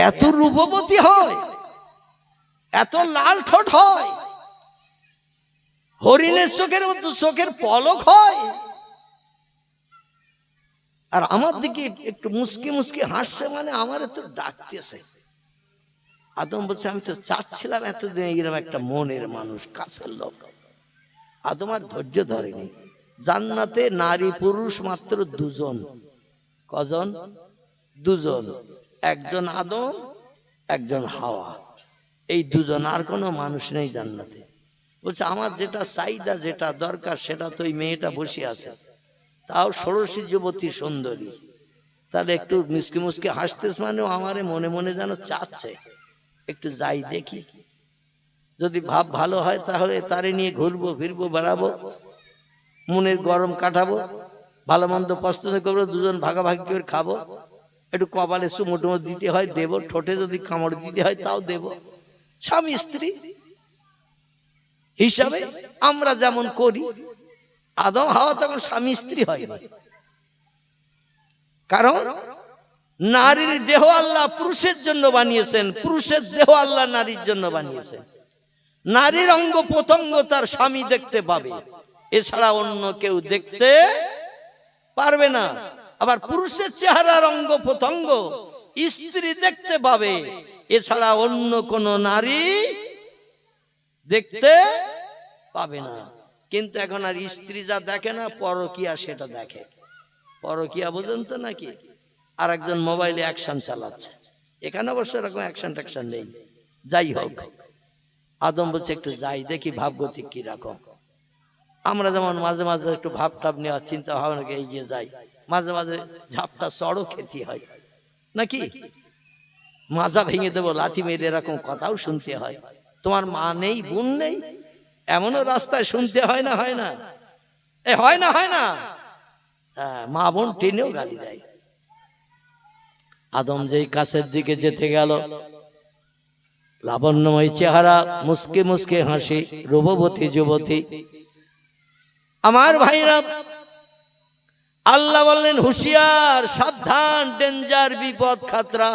S1: এত রূপবতী হয়, এত লাল ঠোঁট হয়, হরিণের চোখের মতো চোখের পলক হয়, আর আমার দিকে একটু মুসকি মুসকি হাসছে, মানে আমার তো ডাকতেছে। আদম বলছে আমি তো চাচ্ছিলাম এতদিন এরকম একটা মনের মানুষ, কাছের লোক। আদম আর ধৈর্য ধরেনি। জান্নাতে নারী পুরুষ মাত্র দুজন। কজন? দুজন। একজন আদম, একজন হাওয়া। এই দুজন, আর কোনো মানুষ নেই জান্নাতে। বলছে আমার যেটা চাহিদা, যেটা দরকার, সেটা তো ওই মেয়েটা বসে আছে, তাও ষোড়শী যুবতী সুন্দরী। তাহলে একটু মুসকি মুসকি হাসতেছ, মানে আমারে মনে মনে যেন চাচ্ছে একটু যাই দেখি, যদি ভাব ভালো হয় তাহলে তারে নিয়ে ঘুরবো ফিরবো বেড়াবো, মনের গরম কাটাবো, ভালো মন্দ পছন্দ করবো, দুজন ভাগাভাগি করে খাবো, একটু কপালে চুমো টুমো দিতে হয় দেবো, ঠোঁটে যদি কামড় দিতে হয় তাও দেব। স্বামী স্ত্রী হিসাবে আমরা যেমন করি, আদম হাওয়া তখন স্বামী স্ত্রী হয়নি। কারণ নারীর দেহ আল্লাহ পুরুষের জন্য বানিয়েছেন, পুরুষের দেহ আল্লাহ নারীর জন্য বানিয়েছেন। নারীর অঙ্গ প্রত্যঙ্গ তার স্বামী দেখতে পাবে, এছাড়া অন্য কেউ দেখতে পারবে না। আবার পুরুষের চেহারার অঙ্গ প্রত্যঙ্গ স্ত্রী দেখতে পাবে, এছাড়া অন্য কোন নারী দেখতে পাবে না। কিন্তু এখন আর স্ত্রী যা দেখে না, পরকীয়া সেটা দেখে। পরকীয়া বোঝেন তো নাকি? আর একজন মোবাইলে অ্যাকশন চালাচ্ছে, এখানে অবশ্য এরকম অ্যাকশন ট্যাকশন নেই। যাই হোক, আদম বলছে একটু যাই দেখি ভাবগতিক কি রকম। আমরা যেমন মাঝে মাঝে একটু ভাব টাব নেওয়ার চিন্তা ভাবনাকে এগিয়ে যাই, মাঝে মাঝে ঝাপটা চড়ও খেতে হয় নাকি, মাজা ভেঙে দেবো লাথি মেরে, এরকম কথাও শুনতে হয়। তোমার মা নেই, বোন নেই, এমনও রাস্তায় শুনতে হয় না? হয় না? এ হয় না? হয় না? হ্যাঁ, মা বোন টেনেও গালি দেয়। আদম যেই কাছের দিকে যেতে গেল, লাবণ্যময় চেহারা, মুসকে মুসকে হাসি, রূপবতী যুবতী। আমার ভাইরা, আল্লাহ বললেন হুঁশিয়ার, সাবধান, ডেঞ্জার, বিপদ, খাতরা।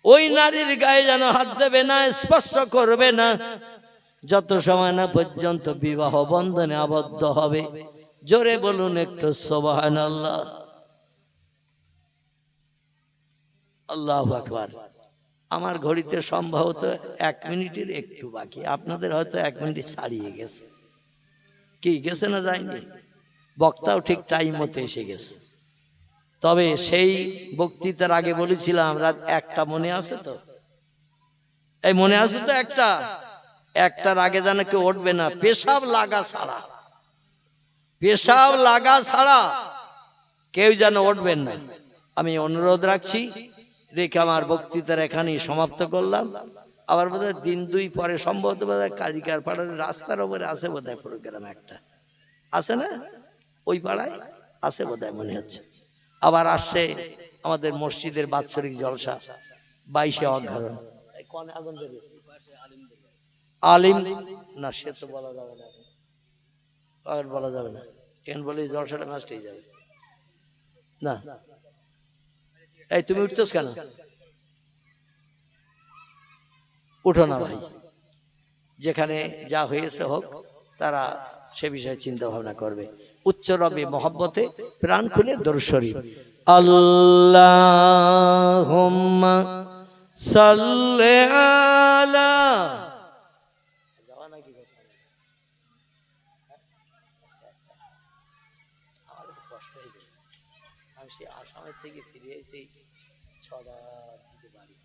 S1: ওই নারীর গায়ে যেন হাত দেবে না, স্পর্শ করবে না, যত সময় না পর্যন্ত বিবাহ বন্ধনে আবদ্ধ হবে। জোরে বলুন একটু সুবহানাল্লাহ। আল্লাহু আকবার। আমার ঘড়িতে সম্ভবত 1 মিনিটের একটু বাকি, আপনাদের হয়তো 1 মিনিট ছাড়িয়ে গেছে। কি গেছে না যায়নি? বক্তাও ঠিক টাইম মতো এসে গেছে। তবে সেই বক্তৃতার আগে বলেছিলাম রাত 1টা, মনে আছে তো? এই মনে আছে তো? 1টার আগে যেন কেউ উঠবে না, পেশাব লাগা ছাড়া, পেশাব লাগা ছাড়া কেউ যেন উঠবেন না। আমি অনুরোধ রাখছি, রেখে আমার বক্তৃতার এখানেই সমাপ্ত করলাম। আবার বোধহয় 1-2 পরে সম্ভবত বোধহয় কালিকার পাড়ার রাস্তার উপরে আছে বোধহয় প্রোগ্রাম একটা, আছে না? ওই পাড়ায় আছে বোধহয়, মনে হচ্ছে। আবার আসছে আমাদের মসজিদের বাৎসরিক জলসা, 22শে অঘ্রাণ। আলিম না, সে তো বলা যাবে না, বলা যাবে না। এখন বলে জলসাটা নষ্টই যাবে না। এই তুমি উঠছোস কেন? উঠো না ভাই, যেখানে যা হয়েছে হোক, তারা সে বিষয়ে চিন্তা ভাবনা করবে। উচ্চ রবে মহব্বতে প্রাণ খুলে দরুদ শরীফ। আল্লাহুম্মা সাল্লি আলা, আসামের থেকে ফিরে এসে 6টা বাড়ি।